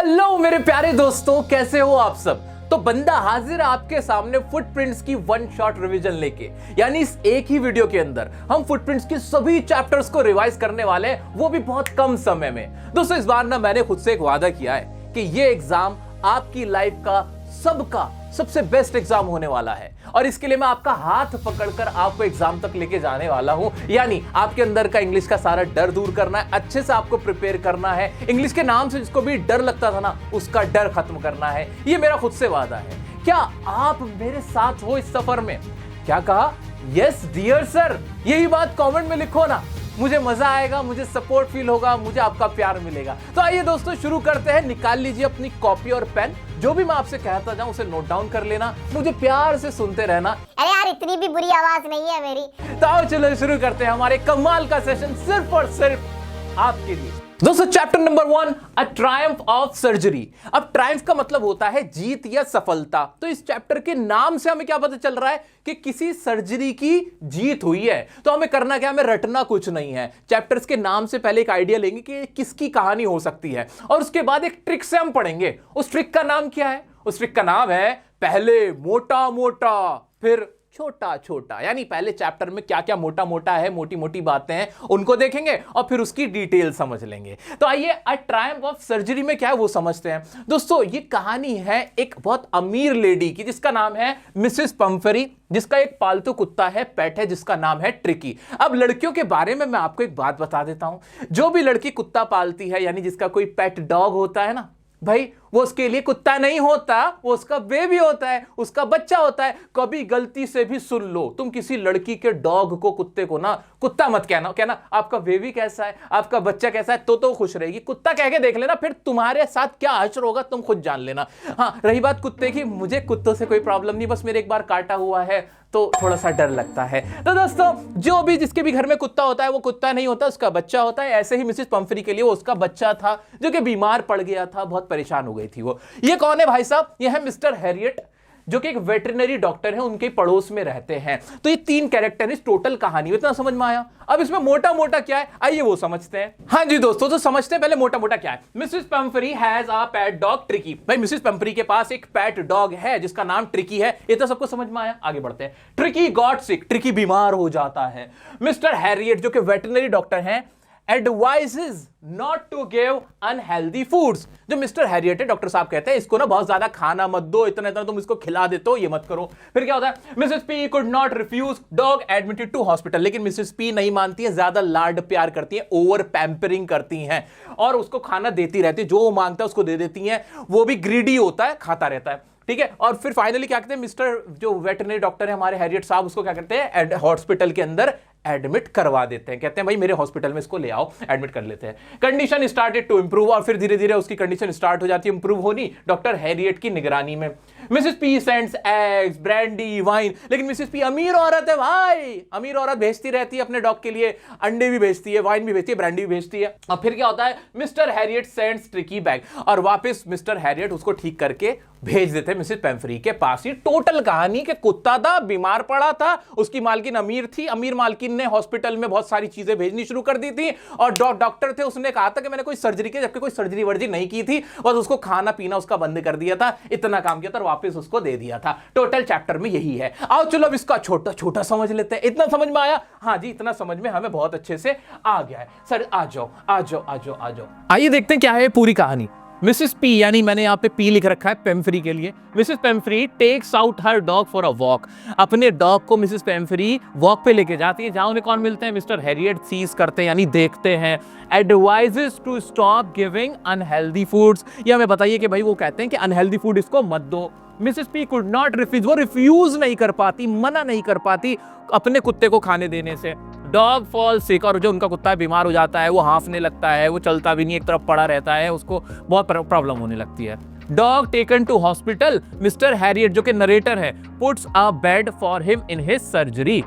Hello मेरे प्यारे दोस्तों, कैसे हो आप सब। तो बंदा हाजिर है आपके सामने फुटप्रिंट्स की वन शॉट रिवीजन लेके। यानी इस एक ही वीडियो के अंदर हम फुटप्रिंट्स के सभी चैप्टर्स को रिवाइज करने वाले हैं, वो भी बहुत कम समय में। दोस्तों इस बार ना मैंने खुद से एक वादा किया है कि ये एग्जाम आपकी लाइफ का सबका सबसे बेस्ट एग्जाम होने वाला है, और इसके लिए मैं आपका हाथ पकड़कर आपको एग्जाम तक लेके जाने वाला हूं। यानी आपके अंदर का इंग्लिश का सारा डर दूर करना है, अच्छे से आपको प्रिपेयर करना है। इंग्लिश के नाम से जिसको भी डर लगता था ना, उसका डर खत्म करना है। ये मेरा खुद से वादा है। क्या आप मेरे साथ हो इस सफर में? क्या कहा? यस डियर सर, यही बात कमेंट में लिखो ना, मुझे मजा आएगा, मुझे सपोर्ट फील होगा, मुझे आपका प्यार मिलेगा। तो आइए दोस्तों शुरू करते हैं। निकाल लीजिए अपनी कॉपी और पेन, जो भी मैं आपसे कहता जाऊं उसे नोट डाउन कर लेना, मुझे प्यार से सुनते रहना। अरे यार इतनी भी बुरी आवाज नहीं है मेरी। तो आओ चलो शुरू करते हैं हमारे कमाल का सेशन सिर्फ और सिर्फ आपके लिए। दोस्तों chapter number 1, a Triumph of surgery. अब ट्रायम्फ का मतलब होता है जीत या सफलता। तो इस चैप्टर के नाम से हमें क्या पता चल रहा है कि किसी सर्जरी की जीत हुई है। तो हमें करना क्या, हमें रटना कुछ नहीं है। चैप्टर्स के नाम से पहले एक आइडिया लेंगे कि किसकी कहानी हो सकती है, और उसके बाद एक ट्रिक से हम पढ़ेंगे। उस ट्रिक का नाम क्या है? उस ट्रिक का नाम है पहले मोटा मोटा फिर छोटा छोटा। यानी पहले चैप्टर में क्या क्या मोटा मोटा है, मोटी मोटी बातें हैं, उनको देखेंगे और फिर उसकी डिटेल समझ लेंगे। तो आइए अ ट्रायम्फ ऑफ सर्जरी में क्या है वो समझते हैं। दोस्तों ये कहानी है एक बहुत अमीर लेडी की, जिसका नाम है मिसेस पंफरी, जिसका एक पालतू कुत्ता है, पेट है, जिसका नाम है ट्रिकी। अब लड़कियों के बारे में मैं आपको एक बात बता देता हूं। जो भी लड़की कुत्ता पालती है, यानी जिसका कोई पेट डॉग होता है ना भाई, वो उसके लिए कुत्ता नहीं होता, वो उसका बेबी होता है, उसका बच्चा होता है। कभी गलती से भी सुन लो तुम किसी लड़की के डॉग को, कुत्ते को ना कुत्ता मत कहना आपका बेबी कैसा है, आपका बच्चा कैसा है, तो खुश रहेगी। कुत्ता कह के देख लेना, फिर तुम्हारे साथ क्या हश्र होगा तुम खुद जान लेना। हाँ रही बात कुत्ते की, मुझे कुत्तों से कोई प्रॉब्लम नहीं, बस मेरे एक बार काटा हुआ है तो थोड़ा सा डर लगता है। तो दोस्तों जो भी जिसके भी घर में कुत्ता होता है, वो कुत्ता नहीं होता, उसका बच्चा होता है। ऐसे ही मिसेस पंफरी के लिए वो उसका बच्चा था, जो कि बीमार पड़ गया था, बहुत परेशान हो गई थी वो। ये कौन है भाई साहब? ये है मिस्टर हैरियट, जो कि एक वेटरनरी डॉक्टर है, उनके पड़ोस में रहते हैं। तो ये 3 कैरेक्टर इस टोटल कहानी में। इतना समझ में आया? अब इसमें मोटा मोटा क्या है, आइए वो समझते हैं। हाँ जी दोस्तों, तो समझते हैं पहले मोटा मोटा क्या है। Mrs Pumphrey has a pet dog Tricki. भाई मिसेस पंफरी के पास एक पेट डॉग है जिसका नाम ट्रिकी है। ये तो सबको समझ में आया, आगे बढ़ते हैं। ट्रिकी गॉट सिक, ट्रिकी बीमार हो जाता है। मिस्टर हैरियट जो कि वेटरनरी डॉक्टर हैं, advises not to give unhealthy foods। जो मिस्टर हैरियट है, डॉक्टर साहब कहते हैं इसको ना बहुत ज्यादा खाना मत दो, इतना इतना तुम इसको खिला देते हो, ये मत करो। फिर क्या होता है? Mrs P could not refuse dog admitted to hospital. लेकिन मिसेस पी नहीं मानती है, ज्यादा लाड प्यार करती है, ओवर पैम्परिंग करती हैं, और उसको खाना देती रहती है, जो वो मांगता है उसको दे देती हैं। वो भी ग्रीडी होता है, खाता रहता है, ठीक है। और फिर फाइनली क्या कहते हैं, मिस्टर जो वेटरनरी डॉक्टर है हमारे हैरियट साहब, उसको क्या करते हैं, हॉस्पिटल के अंदर एडमिट करवा देते हैं। कहते हैं भाई मेरे हॉस्पिटल में इसको ले आओ, एडमिट कर लेते हैं। कंडीशन स्टार्टेड टू इंप्रूव, और फिर धीरे धीरे उसकी कंडीशन स्टार्ट हो जाती है इंप्रूव होनी, डॉक्टर हैरियट की निगरानी में। Mrs P sends eggs, brandy, wine. लेकिन मिसेस पी अमीर औरत है भाई, अमीर औरत भेजती रहती है अपने डॉग के लिए, अंडे भी भेजती है, वाइन भी भेजती है, ब्रांडी भी भेजती है। और फिर क्या होता है, mister Harriet sends tricky back, और वापस मिस्टर हैरियट उसको ठीक करके भेज देते हैं मिसेस पेम्फरी के पास। ये टोटल कहानी के कुत्ता था, बीमार पड़ा था, उसकी मालकिन अमीर थी, अमीर मालकिन ने हॉस्पिटल में बहुत सारी चीजें भेजनी शुरू कर दी थी, और डॉक्टर थे, उसने कहा था कि मैंने कोई सर्जरी की, जबकि कोई सर्जरी वर्जरी नहीं की थी, बस उसको खाना पीना उसका बंद कर दिया था, इतना काम किया था और वापस उसको दे दिया था। टोटल चैप्टर में यही है। आओ चलो अब इसका छोटा छोटा समझ लेते हैं। इतना समझ में आया? हाँ जी, इतना समझ में हमें बहुत अच्छे से आ गया है। सर आ जाओ आ जाओ आ जाओ आ जाओ, आइए देखते हैं क्या है पूरी कहानी। मिसेस पी, यानी मैंने यहाँ पे पी लिख रखा है पेम्फरी के लिए। Mrs Pumphrey takes out her dog for a walk. अपने डॉग को मिसेस पेम्फरी वॉक पे लेके जाती है, जहां उन्हें कौन मिलते हैं, मिस्टर हैरियट सीज करते हैं, यानी देखते हैं। Advises to stop giving unhealthy foods. ये हमें बताइए कि भाई वो कहते हैं कि अनहेल्दी फूड इसको मत दो। Mrs P could not refuse, वो रिफ्यूज नहीं कर पाती, मना नहीं कर पाती अपने कुत्ते को खाने देने से। डॉग फॉल सिक, और जो उनका कुत्ता बीमार हो जाता है, वो हाँफने लगता है, वो चलता भी नहीं, एक तरफ पड़ा रहता है, उसको बहुत प्रॉब्लम होने लगती है। Dog taken to hospital, Mr Herriot जो कि नरेटर है, puts a bed for him in his surgery.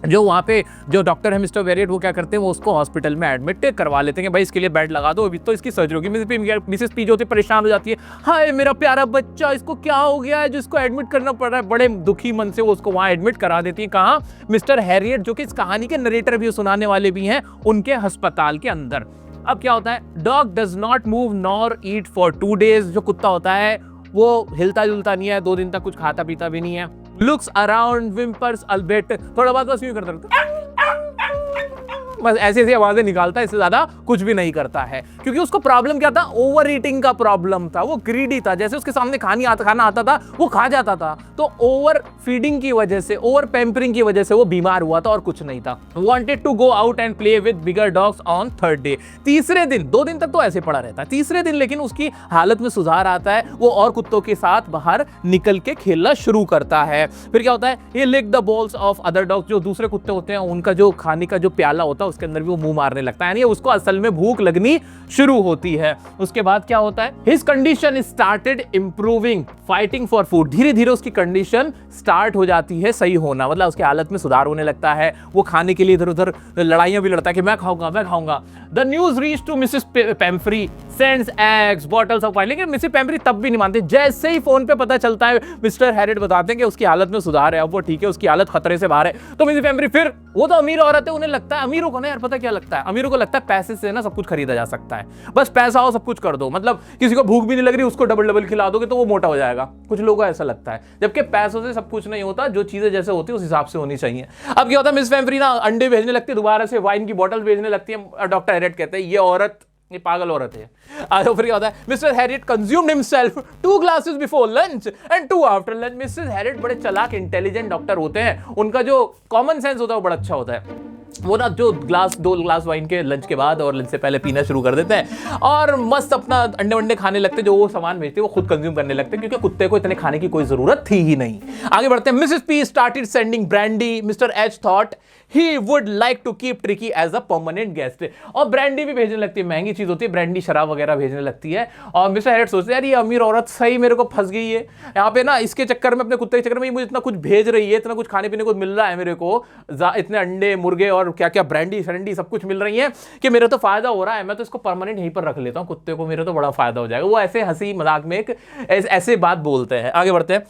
जो वहाँ पे जो डॉक्टर है मिस्टर वेरियट, वो क्या करते हैं, वो उसको हॉस्पिटल में एडमिट करवा लेते हैं कि भाई इसके लिए बेड लगा दो, अभी तो इसकी सर्जरी होगी। मिसेस पी जो होती है परेशान हो जाती है, हाय मेरा प्यारा बच्चा, इसको क्या हो गया है जो इसको एडमिट करना पड़ रहा है। बड़े दुखी मन से वो उसको वहाँ एडमिट करा देती है। कहाँ? मिस्टर हैरियट जो कि इस कहानी के नरेटर भी, सुनाने वाले भी हैं, उनके अस्पताल के अंदर। अब क्या होता है, dog does not move nor eat for 2 days। जो कुत्ता होता है वो हिलता जुलता नहीं है, 2 दिन तक कुछ खाता पीता भी नहीं है। लुक्स अराउंड, विम्पर्स अल्बेट, थोड़ा बहुत बस यूं करता रहता है, बस ऐसी ऐसी आवाजें निकालता है, इससे ज्यादा कुछ भी नहीं करता है। क्योंकि उसको प्रॉब्लम क्या था, ओवर ईटिंग का प्रॉब्लम था। वो ग्रीडी था, जैसे उसके सामने खाना आता था वो खा जाता था। तो ओवर फीडिंग की वजह से, ओवर पैम्परिंग की वजह से वो बीमार हुआ था और कुछ नहीं था। Wanted to go out and play with bigger dogs on 3rd day। तीसरे दिन, 2 दिन तक तो ऐसे पड़ा रहता है, तीसरे दिन लेकिन उसकी हालत में सुधार आता है, वो और कुत्तों के साथ बाहर निकल के खेलना शुरू करता है। फिर क्या होता है, ये lick the bowls of other dogs. जो दूसरे कुत्ते होते हैं उनका जो खाने का जो प्याला होता है उसके अंदर भी वो मुंह मारने लगता है, यानी उसको असल में भूख लगनी शुरू होती है। उसके बाद क्या होता है, his condition started improving, fighting for food. धीरे धीरे उसकी कंडीशन स्टार्ट हो जाती है सही होना, मतलब उसकी हालत में सुधार होने लगता है। वो खाने के लिए इधर उधर लड़ाइयां भी लड़ता है कि मैं खाऊंगा मैं खाऊंगा। The news reach to Mrs Pumphrey, sends eggs, bottles of wine. लेकिन मिसेस पेम्फ्री तब भी नहीं मानते। जैसे ही फोन पे पता चलता है, मिस्टर हैरिट बताते हैं कि उसकी हालत में सुधार है, अब वो ठीक है, उसकी हालत खतरे से बाहर है, तो मिसेस पेम्फ्री फिर, वो तो अमीर औरत है, उन्हें लगता है, अमीरों को ना यार पता क्या लगता है, अमीरों को लगता है पैसे से ना सब कुछ खरीदा जा सकता है, बस पैसा हो सब कुछ कर दो। मतलब किसी को भूख भी नहीं लग रही, उसको डबल डबल खिला दोगे तो वो मोटा हो जाएगा, कुछ लोगों को ऐसा लगता है। जबकि पैसों से सब कुछ नहीं होता, जो चीजें जैसे होती है उस हिसाब से होनी चाहिए। अब क्या होता है, मिस पेम्फ्री ना अंडे भेजने लगती है, दोबारा से वाइन की बोतल भेजने लगती है। डॉक्टर हैरिट कहते हैं ये औरत, ये पागल औरत है। फिर क्या होता है, mister Herriot consumed himself 2 glasses before lunch and 2 after lunch. Mister Herriot बड़े चालाक इंटेलिजेंट डॉक्टर होते हैं, उनका जो कॉमन सेंस होता है वो बड़ा अच्छा होता है। वो ना जो 2 ग्लास वाइन के लंच के बाद और लंच से पहले पीना शुरू कर देते हैं और मस्त अपना अंडे वंडे खाने लगते हैं। जो वो सामान बेचते हैं वो खुद कंज्यूम करने लगते हैं, क्योंकि कुत्ते को इतने खाने की कोई जरूरत थी ही नहीं। आगे बढ़ते हैं, Mrs P started sending brandy. Mr H thought he would like to keep Tricki as a permanent guest. और ब्रांडी भी भेजने लगती है, महंगी चीज होती है ब्रांडी, शराब वगैरह भेजने लगती है। और मिस्टर हैरिट सोचते हैं यार ये अमीर औरत सही मेरे को फंस गई है यहाँ पे ना, इसके चक्कर में, अपने कुत्ते के चक्कर में मुझे इतना कुछ भेज रही है, इतना कुछ खाने पीने को मिल रहा है मेरे को, इतने अंडे मुर्गे और क्या क्या ब्रांडी शरंडी सब कुछ मिल रही है कि मेरा तो फायदा हो रहा है, मैं तो इसको परमानेंट यहीं पर रख लेता हूं कुत्ते को, मेरा तो बड़ा फायदा हो जाएगा। वो ऐसे हंसी मजाक में एक ऐसे बात बोलते हैं। आगे बढ़ते हैं,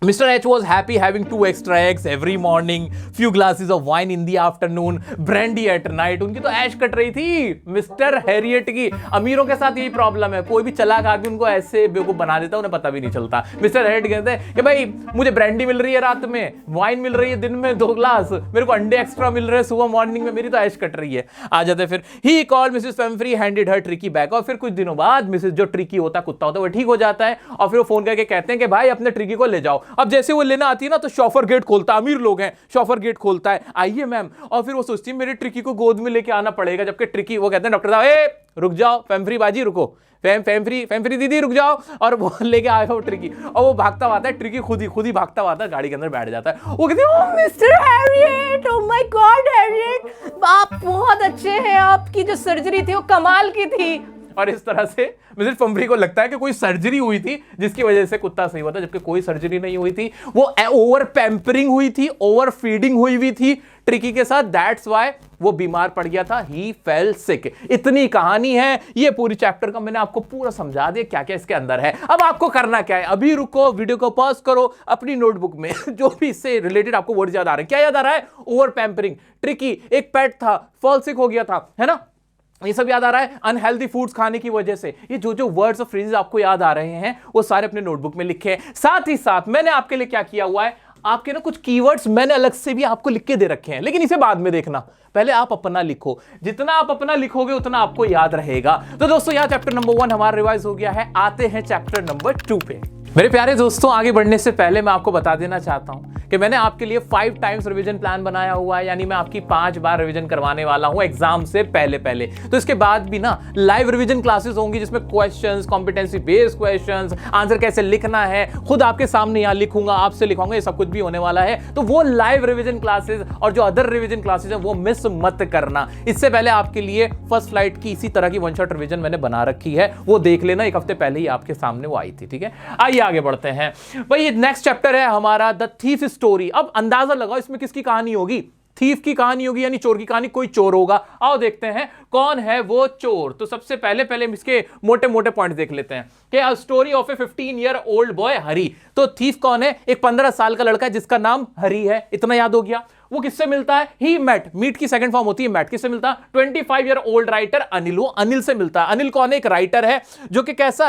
Mr. H was happy having 2 extra eggs every morning, few glasses of wine in the afternoon, brandy at night। उनकी तो ऐश कट रही थी मिस्टर हैरियट की। अमीरों के साथ यही प्रॉब्लम है, कोई भी चालाक आके उनको ऐसे बेवकूफ बना देता है, उन्हें पता भी नहीं चलता। मिस्टर हैरियट कहते हैं कि भाई मुझे ब्रांडी मिल रही है रात में, वाइन मिल रही है दिन में 2 ग्लास, मेरे को अंडे एक्स्ट्रा मिल रहे हैं सुबह मॉर्निंग में, मेरी तो ऐश कट रही है। आ जाते फिर, he called Mrs Pumphrey, handed her Tricki back. और फिर कुछ दिनों बाद मिसेस जो ट्रिकी होता कुत्ता होता है वो ठीक हो जाता है, और फिर वो फोन करके कहते हैं कि भाई अपने ट्रिकी को ले जाओ। अब जैसे वो लेना आती है ना तो शॉफर गेट खोलता है, अमीर लोग हैं, शॉफर गेट खोलता है, आइए मैम। और फिर वो सोचती है मेरे ट्रिकी को गोद में लेके आना पड़ेगा, जबकि ट्रिकी, वो कहते हैं डॉक्टर साहब ए रुक जाओ, पेम्फ्री बाजी रुको, पेम्फ्री दीदी रुक जाओ। और वो लेके आएगा वो ट्रिकी, और वो भागता आता है, ट्रिकी खुद ही भागता आता है, गाड़ी के अंदर बैठ जाता है। वो कहती है oh Mr Herriot, oh my God Herriot, आप बहुत अच्छे हैं, आपकी जो सर्जरी थी वो कमाल की थी। और इस तरह से मिसेस पेम्फ्री को लगता है कि कोई सर्जरी हुई थी जिसकी वजह से कुत्ता सही हुआ था, जबकि कोई सर्जरी नहीं हुई थी। वो ओवर पैम्परिंग हुई थी, ओवर फीडिंग हुई थी ट्रिकी के साथ, दैट्स व्हाई वो बीमार पड़ गया था, ही फेल सिक। इतनी कहानी है, ये पूरी चैप्टर का मैंने आपको पूरा समझा दिया क्या क्या इसके अंदर है। अब आपको करना क्या है, अभी रुको, वीडियो को पॉज करो, अपनी नोटबुक में जो भी इससे रिलेटेड आपको वर्ड याद आ रहे हैं, क्या याद आ रहा है, ओवर पैम्परिंग, ट्रिकी एक पेट था, फेल सिक हो गया था, है ना, ये सब याद आ रहा है, अनहेल्दी फूड्स खाने की वजह से। ये जो वर्ड्स और फ्रेजेस आपको याद आ रहे हैं वो सारे अपने नोटबुक में लिखे। साथ ही साथ मैंने आपके लिए क्या किया हुआ है, आपके ना कुछ कीवर्ड्स मैंने अलग से भी आपको लिख के दे रखे हैं, लेकिन इसे बाद में देखना, पहले आप अपना लिखो। जितना आप अपना लिखोगे उतना आपको याद रहेगा। तो दोस्तों यहाँ चैप्टर नंबर 1 हमारा रिवाइज हो गया है, आते हैं चैप्टर नंबर 2 पे। मेरे प्यारे दोस्तों, आगे बढ़ने से पहले मैं आपको बता देना चाहता हूं कि मैंने आपके लिए 5 टाइम्स रिवीजन प्लान बनाया हुआ है, यानी मैं आपकी 5 बार रिवीजन करवाने वाला हूं एग्जाम से पहले। तो इसके बाद भी ना लाइव रिवीजन क्लासेस होंगी, जिसमें questions, competency based questions, answer कैसे लिखना है खुद आपके सामने यहाँ लिखूंगा, आपसे लिखवाऊंगा, ये सब कुछ भी होने वाला है। तो वो लाइव रिवीजन क्लासेस और जो अदर रिवीजन क्लासेस है वो मिस मत करना। इससे पहले आपके लिए फर्स्ट फ्लाइट की इसी तरह की 1 शॉट रिवीजन मैंने बना रखी है, वो देख लेना, 1 हफ्ते पहले ही आपके सामने वो आई थी। ठीक है, आइए आगे बढ़ते हैं भाई। ये नेक्स्ट चैप्टर है हमारा द थीफ स्टोरी। अब अंदाजा लगाओ इसमें किसकी कहानी होगी, थीफ की कहानी होगी, यानी चोर की कहानी। कोई चोर होगा, आओ देखते हैं कौन है वो चोर। तो सबसे पहले इसके मोटे मोटे पॉइंट देख लेते हैं कि story of a 15-year-old boy Hari. तो थीफ कौन है, एक 15 साल का लड़का है जिसका नाम हरी है, इतना याद हो गया। वो किससे मिलता है? ही मेट, मीट की सेकंड फॉर्म होती है मेट, किससे मिलता है? 25 ईयर ओल्ड राइटर अनिल, वो अनिल से मिलता है। अनिल कौन है? एक राइटर है जो कि कैसा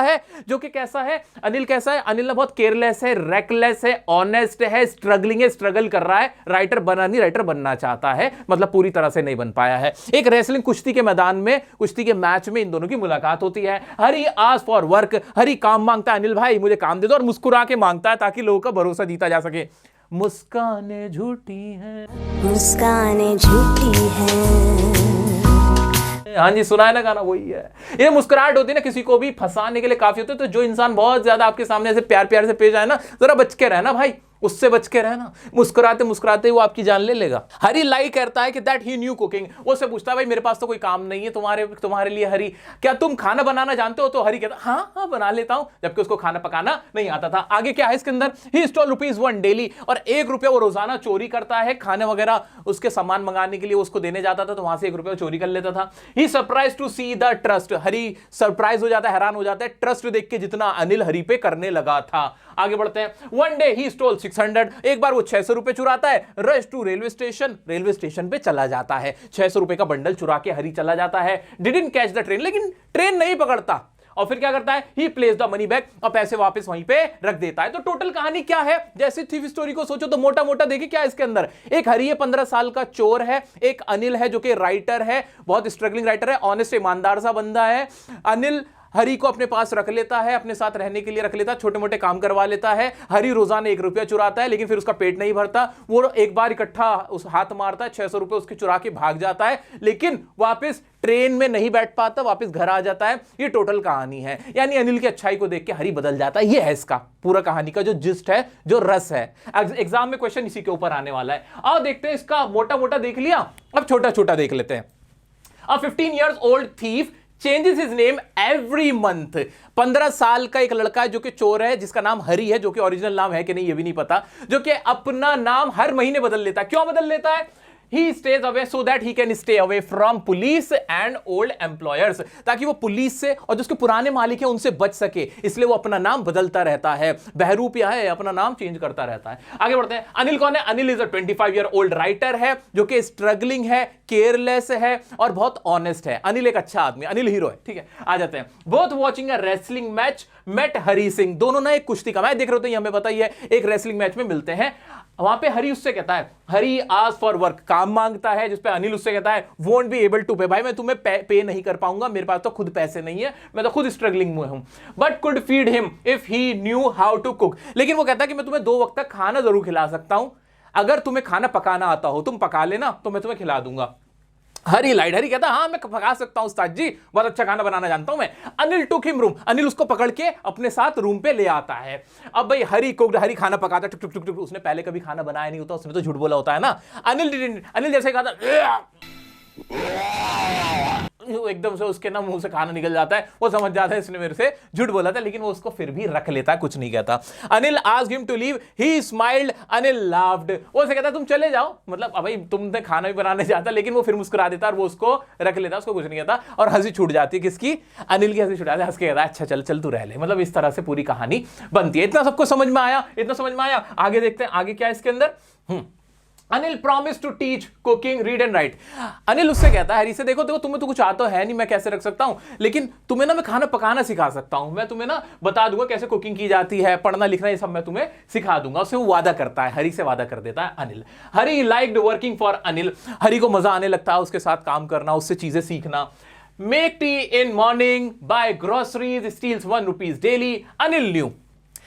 है, अनिल कैसा है? अनिल ना बहुत केयरलेस है, रेकलेस है, ऑनेस्ट है, स्ट्रगलिंग है, स्ट्रगल कर रहा है, राइटर बना नहीं, राइटर बनना चाहता है, मतलब पूरी तरह से नहीं बन पाया है। एक रेसलिंग कुश्ती के मैदान में, कुश्ती के मैच में इन दोनों की मुलाकात होती है। हरी आस्क फॉर वर्क, हरी काम मांगता है, अनिल भाई मुझे काम दे दो, और मुस्कुरा के मांगता है ताकि लोगों का भरोसा जीता जा सके। मुस्काने झूठी हैं, मुस्काने झूठी हैं। हाँ जी, सुना है ना गाना, वही है। ये मुस्कुराहट होती है ना, किसी को भी फंसाने के लिए काफी होती है। तो जो इंसान बहुत ज्यादा आपके सामने ऐसे प्यार प्यार से पेश आए ना, जरा बच के रहना भाई, उससे बच के रहना। मुस्कुराते मुस्कुराते वो आपकी जान ले लेगा। हरी लाई करता है कि दैट ही न्यू कुकिंग, वो से पूछता है भाई मेरे पास तो कोई काम नहीं है तुम्हारे लिए हरी, क्या तुम खाना बनाना जानते हो? तो हरी कहता हाँ बना लेता हूं, जबकि उसको खाना पकाना नहीं आता था। आगे क्या है इसके अंदर? ही स्टॉल ₹1 डेली, और ₹1 वो रोजाना चोरी करता है। खाने वगैरह उसके सामान मंगाने के लिए उसको देने जाता था, तो वहां से ₹1 चोरी कर लेता था। He surprise to see the trust, Hari surprise हो जाता है, हैरान हो जाता है ट्रस्ट देख के जितना अनिल हरी पे करने लगा था। आगे बढ़ते हैं। वन डे ही स्टोल 600, एक बार वो ₹600 चुराता है। रश टू रेलवे स्टेशन पे चला जाता है। ₹600 का बंडल चुरा के हरी चला जाता है। डिडंट कैच द ट्रेन, लेकिन ट्रेन नहीं पकड़ता। और फिर क्या करता है? ही प्लेस द मनी बैक, और पैसे वापस वहीं पे रख देता है। तो टोटल कहानी क्या है? जैसे थीफ स्टोरी को सोचो तो मोटा मोटा देखिए क्या है इसके अंदर। एक हरी है, 15 साल का चोर है। एक अनिल है जो कि राइटर है, बहुत स्ट्रगलिंग राइटर है, ऑनेस्ट ईमानदार सा बंदा है। अनिल हरी को अपने पास रख लेता है, अपने साथ रहने के लिए रख लेता है, छोटे मोटे काम करवा लेता है। हरी रोजाना ₹1 चुराता है, लेकिन फिर उसका पेट नहीं भरता। वो एक बार इकट्ठा उस हाथ मारता है, ₹600 उसके चुरा के भाग जाता है, लेकिन वापस ट्रेन में नहीं बैठ पाता, वापस घर आ जाता है। ये टोटल कहानी है। यानी अनिल की अच्छाई को देख के हरी बदल जाता है। ये है इसका पूरा कहानी का जो जिस्ट है, जो रस है। एग्जाम में क्वेश्चन इसी के ऊपर आने वाला है। आओ देखते हैं, इसका मोटा मोटा देख लिया, अब छोटा छोटा देख लेते हैं। अ 15 years old thief changes his name every month. 15 साल का एक लड़का है जो कि चोर है, जिसका नाम हरी है, जो कि ओरिजिनल नाम है कि नहीं ये भी नहीं पता, जो कि अपना नाम हर महीने बदल लेता है। क्यों बदल लेता है? He stays away so that he can stay away from police and old employers, ताकि वो पुलिस से और जो उसके पुराने मालिक हैं उनसे बच सके, इसलिए वो अपना नाम बदलता रहता है। बहरूपिया है, अपना नाम चेंज करता रहता है। आगे बढ़ते हैं। अनिल कौन है? Anil is a 25 year old writer है, जो कि स्ट्रगलिंग है, केयरलेस है और बहुत ऑनेस्ट है। अनिल एक अच्छा आदमी, अनिल हीरो है, ठीक है। आ जाते हैं। Both watching a wrestling match met Hari Singh, दोनों ना एक कुश्ती का मैच देख रहे होते हैं, हमें बताइए, एक रेसलिंग मैच में मिलते हैं। वहां पे हरी उससे कहता है, हरी आस्क फॉर वर्क, काम मांगता है, जिसपे अनिल उससे कहता है वोंट बी एबल टू पे, भाई मैं तुम्हें पे नहीं कर पाऊंगा, मेरे पास तो खुद पैसे नहीं है, मैं तो खुद स्ट्रगलिंग में हूं। But could feed him if he knew how to cook, लेकिन वो कहता है कि मैं तुम्हें 2 वक्त तक खाना जरूर खिला सकता हूं, अगर तुम्हें खाना पकाना आता हो, तुम पका लेना तो मैं तुम्हें खिला दूंगा। हरी कहता हाँ मैं पका सकता हूं उस्ताद जी, बहुत अच्छा खाना बनाना जानता हूं मैं। Anil took him room, Anil उसको पकड़ के अपने साथ रूम पे ले आता है। अब भाई हरी खाना पकाता, टुक टुक टुक टुक, उसने पहले कभी खाना बनाया नहीं होता, उसने तो झूठ बोला होता है ना। अनिल जैसे कहा था, एकदम से उसके ना मुंह से खाना निकल जाता है, वो समझ जाता है इसने मेरे से झूठ बोला था, लेकिन वो उसको फिर भी रख लेता है, कुछ नहीं कहता। Anil asked him to leave, he smiled, Anil laughed, वो उसे कहता है तुम चले जाओ, मतलब भाई तुमने खाना भी बनाने जाता, लेकिन वो फिर मुस्कुरा देता और वो उसको रख लेता, उसको कुछ नहीं कहता, और हंसी छूट जाती है। किसकी? अनिल की हंसी छूट जाती है, हंस के कहता है अच्छा चल तू रह ले, मतलब इस तरह से पूरी कहानी बनती है। इतना सबको समझ में आया? इतना समझ में आया? आगे देखते हैं आगे क्या है इसके अंदर। Anil promise to teach cooking read and write, Anil उससे कहता है हरी से, देखो तुम्हें तो कुछ आता है नहीं, मैं कैसे रख सकता हूं, लेकिन तुम्हें ना मैं खाना पकाना सिखा सकता हूं, मैं तुम्हें ना बता दूंगा कैसे कुकिंग की जाती है, पढ़ना लिखना ये सब मैं तुम्हें सिखा दूंगा। उससे वो वादा करता है, हरी से वादा कर देता है अनिल। हरी लाइक्ड वर्किंग फॉर अनिल, हरी को मजा आने लगता है उसके साथ काम करना, उससे चीजें सीखना। Make tea in morning, buy groceries, steals ₹1 daily, Anil knew.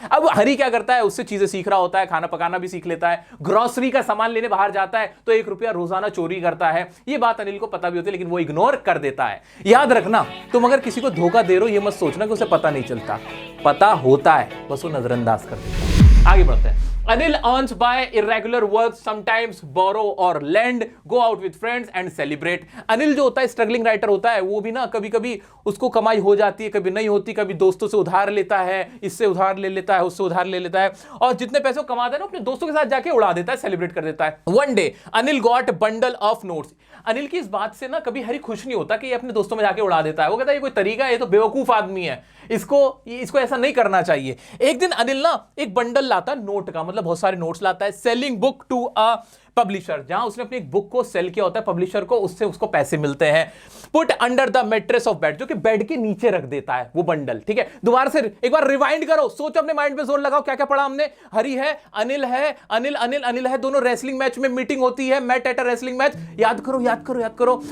अब हरी क्या करता है, उससे चीजें सीख रहा होता है, खाना पकाना भी सीख लेता है, ग्रोसरी का सामान लेने बाहर जाता है तो ₹1 रोजाना चोरी करता है। ये बात अनिल को पता भी होती है, लेकिन वो इग्नोर कर देता है। याद रखना, तुम अगर किसी को धोखा दे रहे हो, ये मत सोचना कि उसे पता नहीं चलता, पता होता है, बस वो नजरअंदाज कर देता है। आगे बढ़ते हैं। Anil earns by irregular work, sometimes borrow or lend, go out with friends and celebrate. Anil जो होता है स्ट्रगलिंग राइटर होता है, वो भी ना कभी कभी उसको कमाई हो जाती है, कभी नहीं होती, कभी दोस्तों से उधार लेता है, इससे उधार ले लेता है, उससे उधार ले लेता है, और जितने पैसे वो कमाता है ना अपने दोस्तों के साथ जाके उड़ा देता है, सेलिब्रेट कर देता है। One day Anil got bundle of notes, Anil की इस बात से ना कभी हरी खुश नहीं होता कि ये अपने दोस्तों में जाके उड़ा देता है, वो कहता है ये कोई तरीका है, ये तो बेवकूफ आदमी है, इसको ऐसा नहीं करना चाहिए। एक दिन अनिल ना एक बंडल लाता है नोट का, मतलब बहुत सारे नोट्स लाता है। Selling book to a publisher, जहां उसने अपनी एक बुक को सेल किया होता है पब्लिशर को, उससे उसको पैसे मिलते हैं। Put under the mattress of bed, जो कि बेड के नीचे रख देता है वो बंडल। ठीक है, दोबारा से एक बार रिवाइंड करो, सोचो, अपने माइंड पे जोर लगाओ, क्या क्या पढ़ा हमने। हरी है, अनिल है, अनिल है, दोनों रेसलिंग मैच में मीटिंग होती है, met at a wrestling match. याद करो।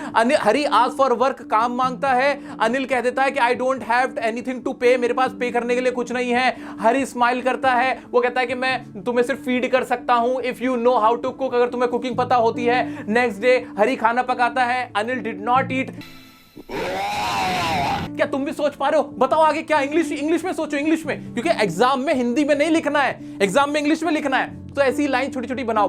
हरी आस्क फॉर वर्क, काम मांगता है। अनिल कह देता है कि I don't have anything to pay, मेरे पास पे करने के लिए कुछ नहीं है। हरी स्माइल करता है, वो कहता है कि मैं तुम्हें सिर्फ फीड कर सकता हूं if you know how to cook, अगर तुम्हें कुकिंग पता होती है। नेक्स्ट डे हरी खाना पकाता है, अनिल डिड नॉट ईट। क्या तुम भी सोच पा रहे हो? बताओ आगे क्या। इंग्लिश में सोचो, इंग्लिश में, क्योंकि एग्जाम में हिंदी में नहीं लिखना है, एग्जाम में इंग्लिश में लिखना है। तो ऐसी लाइन छोटी छोटी बनाओ।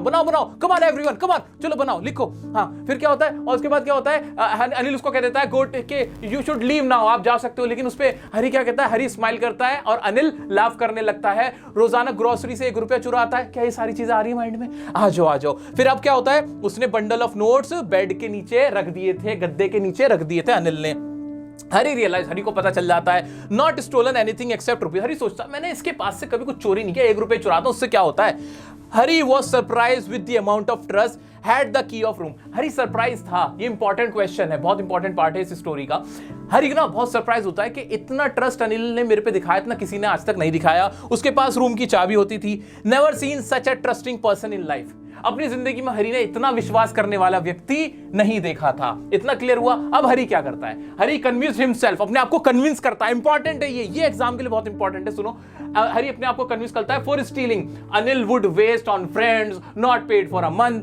Come on everyone, come on, चलो बनाओ, लिखो। हाँ, फिर क्या होता है, और उसके बाद क्या होता है, अनिल उसको कह देता है गो के यू शुड लीव नाउ, आप जा सकते हो। लेकिन उस पे हरी क्या कहता है, हरी स्माइल करता है और अनिल लाफ करने लगता है। रोजाना ग्रोसरी से 1 रुपया चुराता है। क्या ये सारी चीजें आ रही है माइंड में? आ जाओ। फिर अब क्या होता है, उसने बंडल ऑफ नोट्स बेड के नीचे रख दिए थे, गद्दे के नीचे रख दिए थे अनिल ने। हरी को पता चल जाता है, not stolen anything except rupees. Hari सोचता है मैंने इसके पास से कभी कुछ चोरी नहीं किया, 1 रुपए चुराता हूं, उससे क्या होता है। Hari was surprise with the amount of trust, had the key of room. Hari surprise था, ये इंपॉर्टेंट क्वेश्चन है, बहुत इंपॉर्टेंट पार्ट है इस स्टोरी का। हरी ना बहुत सरप्राइज होता है कि इतना ट्रस्ट अनिल ने मेरे पे दिखाया, इतना किसी ने आज तक नहीं दिखाया। उसके पास रूम की चाबी होती थी। Never seen such a trusting person in life. अपनी जिंदगी में हरी ने इतना विश्वास करने वाला व्यक्ति नहीं देखा था। इतना क्लियर हुआ। अब हरी क्या करता है, हरी कन्विंस हिमसेल्फ, अपने आप को कन्विंस करता है। इंपॉर्टेंट है ये एग्जाम के लिए बहुत इंपॉर्टेंट है, सुनो। हरी अपने आप को कन्विंस करता है for stealing Anil would waste on friends not paid for a month.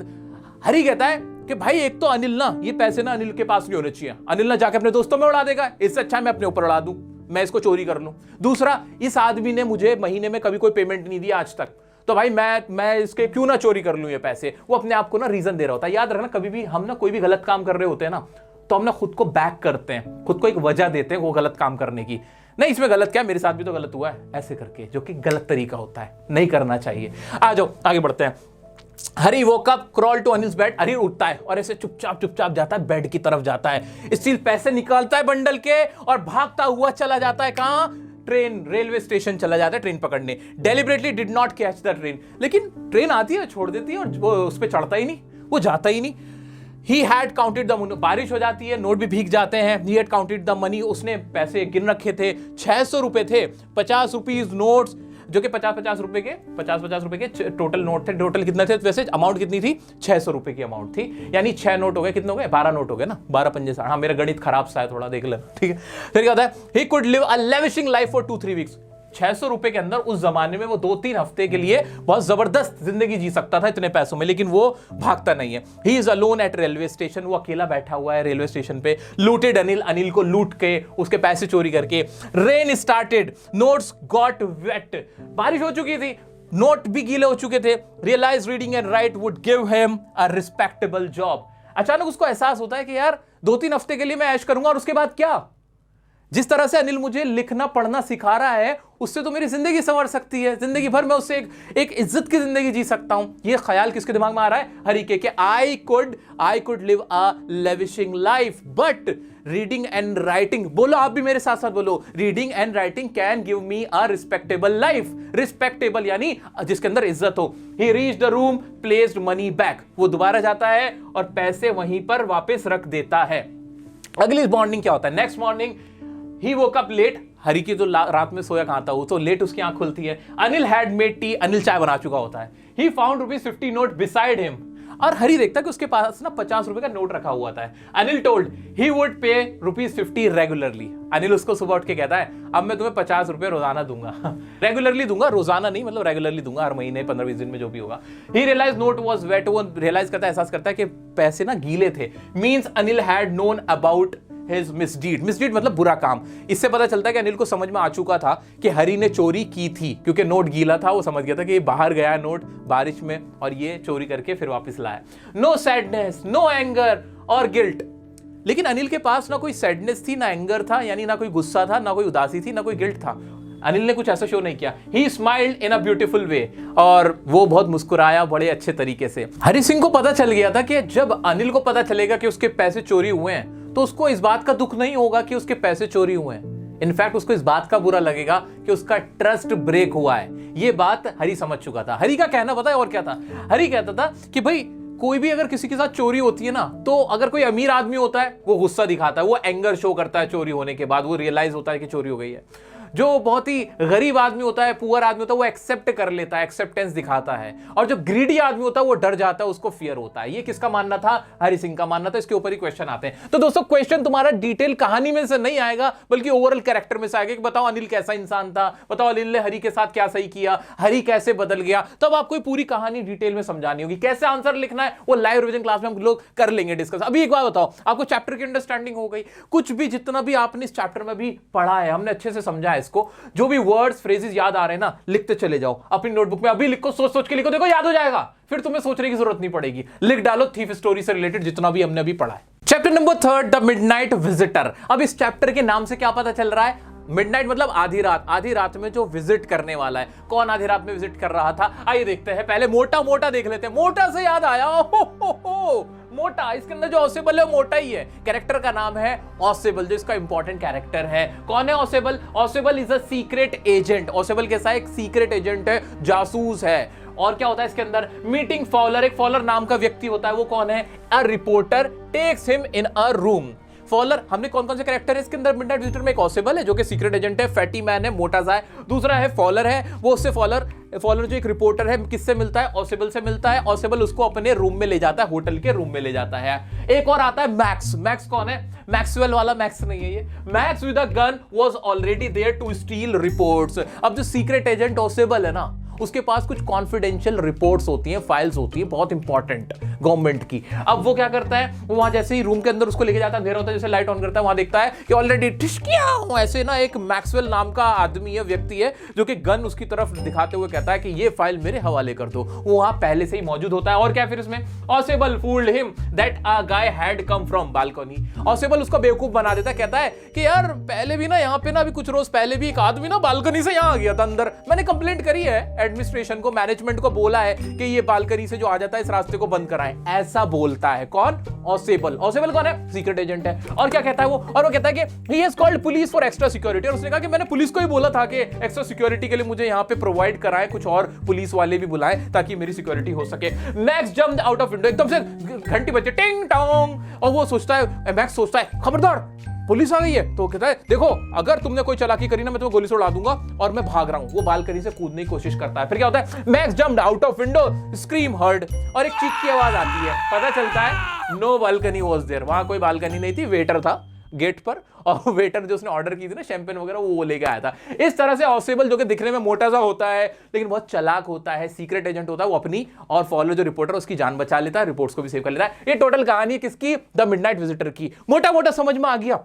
Hari कहता है कि भाई एक तो अनिल ना, ये पैसे ना अनिल के पास नहीं होने चाहिए, अनिल ना जाके अपने दोस्तों में उड़ा देगा, इससे अच्छा मैं अपने ऊपर उड़ा दूं, मैं इसको चोरी कर लूं। दूसरा, इस आदमी ने मुझे महीने में कभी कोई पेमेंट नहीं दिया आज तक, तो भाई मैं इसके क्यों ना चोरी कर लूं ये पैसे। वो अपने आप को ना रीजन दे रहा होता है। याद रखना, कभी भी हम ना कोई भी गलत काम कर रहे होते हैं ना, तो हम ना खुद को बैक करते हैं, खुद को एक वजह देते हैं वो गलत काम करने की। नहीं, इसमें गलत क्या है, मेरे साथ भी तो गलत हुआ है, ऐसे करके, जो कि गलत तरीका होता है, नहीं करना चाहिए। आ जाओ आगे बढ़ते हैं। Hari woke up, crawl to Anil's bed. Hari उठता है और ऐसे चुपचाप जाता है बेड की तरफ जाता है। स्टील पैसे निकालता है बंडल के और भागता हुआ चला जाता है कहां, ट्रेन, रेलवे स्टेशन चला जाता है ट्रेन पकड़ने। Deliberately did not catch the train. लेकिन ट्रेन आती है, छोड़ देती है और वो उस पर चढ़ता ही नहीं, वो जाता ही नहीं। He had counted the money, बारिश हो जाती है, नोट भी भीग जाते हैं। He had counted the money, उसने पैसे गिन रखे थे, 600 रुपए थे, 50 रुपीज नोट्स, जो कि 50 रुपए के टोटल नोट थे। टोटल कितने थे वैसे, अमाउंट कितनी थी, 600 रुपए की अमाउंट थी। यानी 6 नोट हो गए, कितने हो गए, 12 नोट हो गए ना, 12 पंजे 60। हाँ, मेरा गणित खराब सा है थोड़ा, देख ले, ठीक है। फिर क्या होता है, he could live a lavishing life for 2-3 weeks। 600 रुपए के अंदर उस जमाने में वो 2-3 हफ्ते के लिए बहुत जबरदस्त जिंदगी जी सकता था इतने पैसों में, लेकिन वो भागता नहीं है। He is alone at railway station, वो अकेला बैठा हुआ है रेलवे स्टेशन पे। लूटेड अनिल को लूट के, उसके पैसे चोरी करके। Rain started, notes got wet, बारिश हो चुकी थी, नोट भी गीले हो चुके थे। Realise reading and write would give him a respectable job. अचानक उसको एहसास होता है कि यार 2-3 हफ्ते के लिए मैं ऐश करूंगा और उसके बाद क्या, जिस तरह से अनिल मुझे लिखना पढ़ना सिखा रहा है, उससे तो मेरी जिंदगी संवर सकती है, जिंदगी भर मैं उससे एक इज्जत की जिंदगी जी सकता हूं। ये ख्याल किसके दिमाग में आ रहा है, हरी के, I could live a lavishing life but reading and writing, बोलो आप भी मेरे साथ साथ बोलो, reading and writing can give me a respectable life. Respectable यानी जिसके अंदर इज्जत हो। He reach the room, placed money back, वो दोबारा जाता है और पैसे वहीं पर वापस रख देता है। अगली मॉर्निंग क्या होता है, नेक्स्ट मॉर्निंग ही वोक अप लेट। हरी की तो रात में सोया कहां था, वो तो लेट उसकी आंख खुलती है। Anil had made tea, Anil चाय बना चुका होता है। He found ₹50 note beside him, और हरी देखता है कि उसके पास ना 50 रुपए का नोट रखा हुआ था। अनिल टोल्ड ही वुड पे ₹50 रेगुलरली। अनिल उसको सुबह उठ के कहता है अब मैं तुम्हें 50 रुपए रोजाना दूंगा, रेगुलरली दूंगा, रोजाना नहीं, मतलब रेगुलरली दूंगा, हर महीने 15-20 दिन में जो भी होगा। ही रियलाइज नोट वाज वेट, वो रियलाइज करता है, एहसास करता है कि पैसे ना गीले थे। Means Anil had known about his misdeed, misdeed मतलब बुरा काम। इससे पता चलता है कि अनिल को समझ में आ चुका था कि हरी ने चोरी की थी, क्योंकि नोट गीला था, वो समझ गया था कि ये बाहर गया नोट बारिश में और ये चोरी करके फिर वापस लाया। नो सैडनेस, नो एंगर और गिल्ट। लेकिन अनिल के पास ना कोई सैडनेस थी, ना एंगर था, यानी ना कोई गुस्सा था, ना कोई उदासी थी, ना कोई गिल्ट था। अनिल ने कुछ ऐसा शो नहीं किया। ही smiled in a beautiful way, और वो बहुत मुस्कुराया बड़े अच्छे तरीके से। हरी सिंह को पता चल गया था कि जब अनिल को पता चलेगा कि उसके पैसे चोरी हुए हैं, तो उसको इस बात का दुख नहीं होगा कि उसके पैसे चोरी हुए हैं। इनफैक्ट उसको इस बात का बुरा लगेगा कि उसका ट्रस्ट ब्रेक हुआ है। ये बात हरी समझ चुका था। हरी का कहना पता है और क्या था, हरी कहता था कि भाई कोई भी अगर किसी के साथ चोरी होती है ना, तो अगर कोई अमीर आदमी होता है वो गुस्सा दिखाता है, वो एंगर शो करता है चोरी होने के बाद, वो रियलाइज होता है कि चोरी हो गई है। जो बहुत ही गरीब आदमी होता है, पुअर आदमी होता है, वो एक्सेप्ट कर लेता है, एक्सेप्टेंस दिखाता है। और जो ग्रीडी आदमी होता है वो डर जाता है, उसको फियर होता है। ये किसका मानना था? हरि सिंह का मानना था। इसके ऊपर ही क्वेश्चन आते हैं। तो दोस्तों क्वेश्चन तुम्हारा डिटेल कहानी में से नहीं आएगा, बल्कि ओवरऑल कैरेक्टर में से आएगा कि बताओ अनिल कैसा इंसान था, बताओ अनिल ने हरि के साथ क्या सही किया, हरि कैसे बदल गया। तब आपको पूरी कहानी डिटेल में समझानी होगी। कैसे आंसर लिखना है वो लाइव रिवीजन क्लास में हम लोग कर लेंगे डिस्कस। अभी एक बात बताओ, आपको चैप्टर की अंडरस्टैंडिंग हो गई? कुछ भी जितना भी आपने इस चैप्टर में भी पढ़ा है, हमने अच्छे से समझा है इसको। जो भी वर्ड्स फ्रेजेस याद आ रहे हैं ना, लिखते चले जाओ अपनी नोटबुक में। अभी लिखो, सोच सोच के लिखो, देखो याद हो जाएगा, फिर तुम्हें सोचने की जरूरत नहीं पड़ेगी। लिख डालो थीफ स्टोरी से रिलेटेड जितना भी हमने अभी पढ़ा है। Chapter number 3, the midnight visitor. अब इस चैप्टर के नाम से क्या पता चल रहा है? मिडनाइट मतलब आधी रात। आधी रात में जो विजिट करने वाला है, कौन आधी रात में विजिट कर रहा था? आइए देखते हैं। पहले मोटा मोटा देख लेते हैं। मोटा से याद आया, हो मोटा, इसके अंदर जो ऑसेबल है वो मोटा ही है। कैरेक्टर का नाम है ऑसेबल, जो इसका इंपॉर्टेंट कैरेक्टर है। कौन है Ausable? Ausable is a secret agent. Ausable कैसा है? एक सीक्रेट एजेंट है, जासूस है। और क्या होता है इसके अंदर? मीटिंग फॉलर, एक फॉलर नाम का व्यक्ति होता है। वो कौन है? A reporter takes him in a room. Fowler, हमने कौन कौन से कैरेक्टर है इसके अंदर? मिडनाइट विजिटर में एक ऑसेबल है जो कि सीक्रेट एजेंट है, फैटी मैन है, मोटा सा है। दूसरा है फॉलर है, वो उससे फॉलर जो एक रिपोर्टर है, किससे मिलता है? ऑसेबल से मिलता है। ऑसेबल उसको अपने रूम में ले जाता है, होटल के रूम में ले जाता है। एक और आता है मैक्स। मैक्स कौन है? मैक्सवेल वाला मैक्स नहीं है ये। Max with a gun was already there to steal reports. अब जो सीक्रेट एजेंट ऑसेबल है ना, उसके पास कुछ कॉन्फिडेंशियल रिपोर्ट्स होती हैं, फाइल्स होती हैं बहुत इंपॉर्टेंट गवर्नमेंट की। अब वो क्या करता है? वो वहां जैसे ही रूम के अंदर उसको लेके जाता है, अंधेरा होता है, जैसे लाइट ऑन करता है, वहां देखता है कि ऑलरेडी ठिशकियां ऐसे ना एक मैक्सवेल नाम का आदमी है, व्यक्ति है, जो कि गन उसकी तरफ दिखाते हुए कहता है कि ये फाइल मेरे हवाले कर दो। वो वहां पहले से ही मौजूद होता है। और क्या फिर इसमें? Ausable fooled him that a guy had come from balcony. Ausable उसको बेवकूफ बना देता है, कहता है कि यार पहले भी ना यहाँ पे ना अभी कुछ रोज पहले भी एक आदमी ना बालकनी से यहाँ आ गया था अंदर। मैंने कंप्लेंट करी है एडमिनिस्ट्रेशन को, मैनेजमेंट को बोला है कि ये बालकनी से जो आ जाता है इस रास्ते को बंद कराएं। ऐसा बोलता है कौन? ऑसेबल। ऑसेबल कौन है? सीक्रेट एजेंट है। और क्या कहता है वो? और वो कहता है कि he has called police for extra security. और उसने कहा कि मैंने पुलिस को ही बोला था कि एक्स्ट्रा सिक्योरिटी के लिए मुझे यहाँ पे प्रोवाइड कराएं, कुछ और पुलिस वाले भी बुलाएं ताकि मेरी सिक्योरिटी हो सके। Max jumped out of window. एकदम से घंटी बजे, टिंग टोंग। और वो सोचता है, मैक्स सोचता है खबरदार पुलिस आ गई है। तो कहता है देखो अगर तुमने कोई चालाकी करी ना, मैं तुम्हें गोली से उड़ा दूंगा, और मैं भाग रहा हूं। वो बालकनी से कूदने की कोशिश करता है। फिर क्या होता है? Max jumped out of window, scream heard. और एक चीख की आवाज आती है। पता चलता है नो बालकनी वाज देयर। वहां कोई बालकनी नहीं थी, वेटर था गेट पर, और वेटर जो उसने ऑर्डर की थी ना शैंपेन वगैरह, वो लेके आया था। इस तरह से ऑसेबल, जो कि दिखने में मोटा सा होता है लेकिन बहुत चालाक होता है, सीक्रेट एजेंट होता है, वो अपनी और फॉलो जो रिपोर्टर उसकी जान बचा लेता है, रिपोर्ट्स को भी सेव कर लेता है। ये टोटल कहानी है किसकी? द मिडनाइट विजिटर की। मोटा मोटा समझ में आ गया?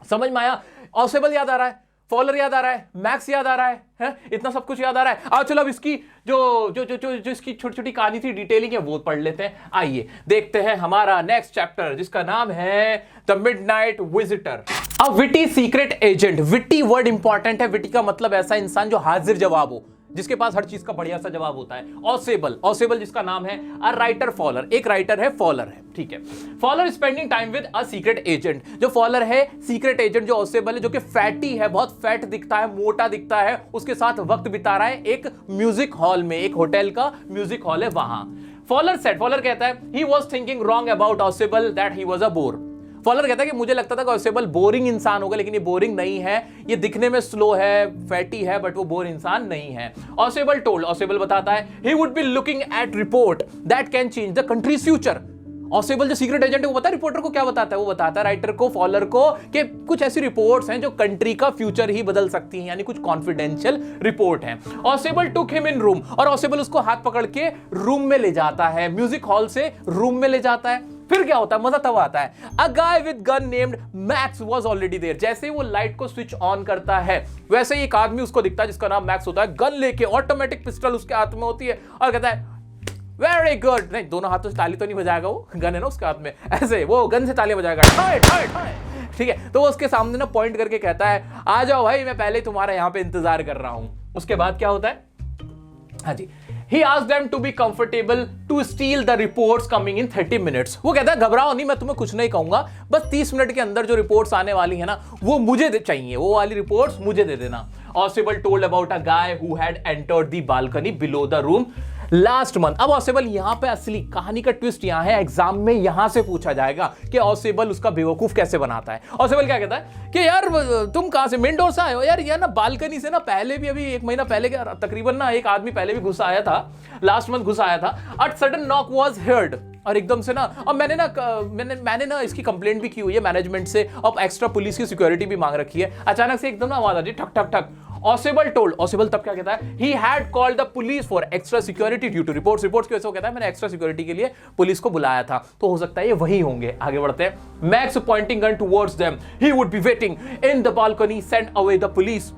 समझ में आया? ऑसेबल याद आ रहा है, फॉलर याद आ रहा है, मैक्स याद आ रहा है, इतना सब कुछ याद आ रहा है। आज चलो अब इसकी जो इसकी छोटी छोटी कहानी थी, डिटेलिंग है, वो पढ़ लेते हैं। आइए देखते हैं हमारा नेक्स्ट चैप्टर, जिसका नाम है the midnight visitor. A witty secret agent. Witty word important है। विटी का मतलब ऐसा इंसान जो हाजिर जवाब हो, जिसके पास हर चीज का बढ़िया सा जवाब होता है। ऑसेबल, ऑसेबल जिसका नाम है अ राइटर फॉलर। एक राइटर है, फॉलर है, ठीक है। Fowler spending time with a secret agent. जो फॉलर है, सीक्रेट एजेंट जो ऑसेबल है, जो कि फैटी है, बहुत फैट दिखता है, मोटा दिखता है, उसके साथ वक्त बिता रहा है एक म्यूजिक हॉल में। एक होटल का म्यूजिक हॉल है वहां। फॉलर सेड, फॉलर कहता है he was thinking wrong about Ausable that he was a bore. Fowler कहता है कि मुझे लगता था कि ऑसेबल बोरिंग इंसान होगा, लेकिन ये बोरिंग नहीं है। ये दिखने में स्लो है, फैटी है, बट वो बोर इंसान नहीं है। ऑसेबल टोल्ड, ऑसेबल बताता है ही would be looking at report that can change the countries future. Ausable जो सीक्रेट एजेंट है वो पता है रिपोर्टर को क्या बताता है? वो बताता है राइटर को, फॉलर को, कि कुछ ऐसी रिपोर्ट्स हैं जो कंट्री का फ्यूचर ही बदल सकती हैं, यानी कुछ कॉन्फिडेंशियल रिपोर्ट हैं। Ausable took him in room. और ऑसेबल उसको हाथ पकड़ के रूम में ले जाता है, म्यूजिक हॉल से रूम में ले जाता है। फिर क्या होता है? मजा तब आता है। A guy with gun named Max was already there. जैसे ही वो लाइट को स्विच ऑन करता है, वैसे ही एक आदमी उसको दिखता है जिसका नाम मैक्स होता है, गन लेके, ऑटोमेटिक पिस्टल उसके हाथ में होती है, और कहता है वेरी गुड। नहीं, दोनों हाथों से ताली तो नहीं बजाएगा, वो गन है ना उसके हाथ में, ऐसे वो गन से ताली बजाएगा, ठाए ठाए ठाए, ठीक है। तो वो उसके सामने ना पॉइंट करके कहता है आ जाओ भाई, मैं पहले तुम्हारा यहां पे इंतजार कर रहा हूं। उसके बाद क्या होता है? हाँ जी, He asked them to be comfortable to steal the reports coming in 30 minutes. वो कहता है घबराओ नहीं, मैं तुम्हें कुछ नहीं कहूंगा, बस 30 मिनट के अंदर जो रिपोर्ट्स आने वाली है ना, वो मुझे चाहिए, वो वाली रिपोर्ट्स मुझे दे देना। Oswald told about a guy who had entered the balcony below the room last month. अब ऑसेबल यहां पे असली कहानी का ट्विस्ट यहां है, एग्जाम में यहां से पूछा जाएगा कि ऑसेबल उसका बेवकूफ कैसे बनाता है। ऑसेबल क्या कहता है कि यार तुम कहां से, मेन डोर से आए हो यार, ये ना बालकनी से ना पहले भी, अभी 1 महीना पहले क्या तकरीबन ना एक आदमी पहले भी घुस आया था, लास्ट मंथ घुस आया था। अट सडन नॉक वाज हर्ड, और एकदम से ना, अब मैंने ना इसकी कंप्लेंट भी की हुई है मैनेजमेंट से, अब एक्स्ट्रा पुलिस की सिक्योरिटी भी मांग रखी है। अचानक से एकदम ना आवाज आ रही, ठक ठक ठक। ऑसेबल टोल्ड, ऑसेबल तब क्या कहता है, he had called the police for extra security due to reports की वजह से वो कहता है मैंने एक्स्ट्रा सिक्योरिटी के लिए पुलिस को बुलाया था। तो हो सकता है ये वही होंगे। आगे बढ़ते हैं। Max pointing gun towards them, he would be waiting in the balcony, send away the police.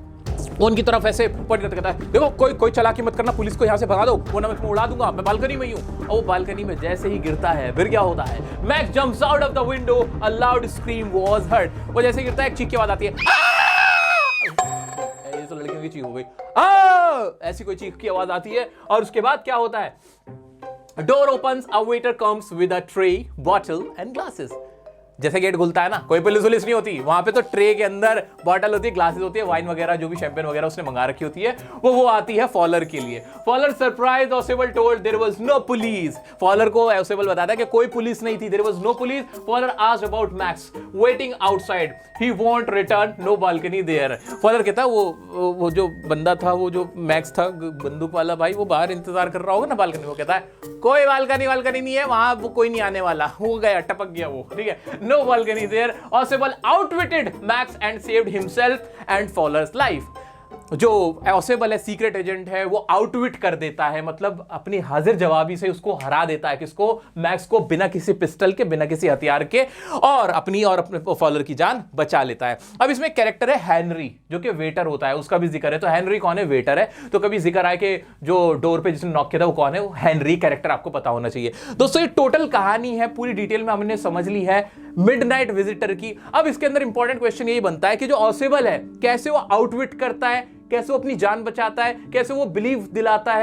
उनकी तरफ ऐसे पॉइंट करते कहता है देखो कोई चालाकी मत करना, पुलिस को यहां से भगा दो, वरना मैं तुम्हें उड़ा दूंगा, मैं बालकनी में ही हूं। और वो बालकनी में जैसे ही गिरता है फिर क्या होता है, max jumps out of the window, a loud scream was heard. वो जैसे गिरता है एक चीख की आवाज आती है, ये तो लड़कियों की चीख हो गई, ऐसी कोई चीख की आवाज आती है। और उसके बाद क्या होता है, door opens, a waiter comes with a tray, bottle and glasses. जैसे गेट खुलता है ना, कोई पुलिस नहीं होती वहां पे, तो ट्रे के अंदर बॉटल होती है, ग्लासेस होती है, वाइन वगैरह जो भी शैंपेन वगैरह उसने मंगा रखी होती है, वो आती है फॉलर के लिए। Fowler surprise Ausable told there was no police. Fowler को ऑसेबल बताता है कि कोई पुलिस नहीं थी, there was no police. Fowler asked about Max waiting outside, he won't return, no balcony there. Fowler कहता है वो जो बंदा था, वो जो मैक्स था बंदूक वाला भाई, वो बाहर इंतजार कर रहा होगा ना बालकनी। वो कहता है कोई बालकनी नहीं है वहां, वो कोई नहीं आने वाला, हो गया, टपक गया वो, ठीक है। No balcony there. Ausable outwitted Max and saved himself and Fowler's life. जो ऑसेबल है, सीक्रेट एजेंट है, वो आउटविट कर देता है, मतलब अपनी हाजिर जवाबी से उसको हरा देता है। किसको? मैक्स को, बिना किसी पिस्टल के, बिना किसी हथियार के, और अपने फॉलोअर की जान बचा लेता है। अब इसमें कैरेक्टर है हेनरी, जो कि वेटर होता है, उसका भी जिक्र है। तो हेनरी कौन है? वेटर है। तो कभी जिक्र आए कि जो डोर पे जिसने नॉक किया था वो कौन है? वो हेनरी कैरेक्टर आपको पता होना चाहिए। दोस्तों ये टोटल कहानी है, पूरी डिटेल में हमने समझ ली है मिडनाइट विजिटर की। अब इसके अंदर इंपॉर्टेंट क्वेश्चन यही बनता है कि जो ऑसेबल है कैसे वो आउटविट करता है, कैसे वो अपनी जान बचाता है, कैसे वो बिलीफ दिलाता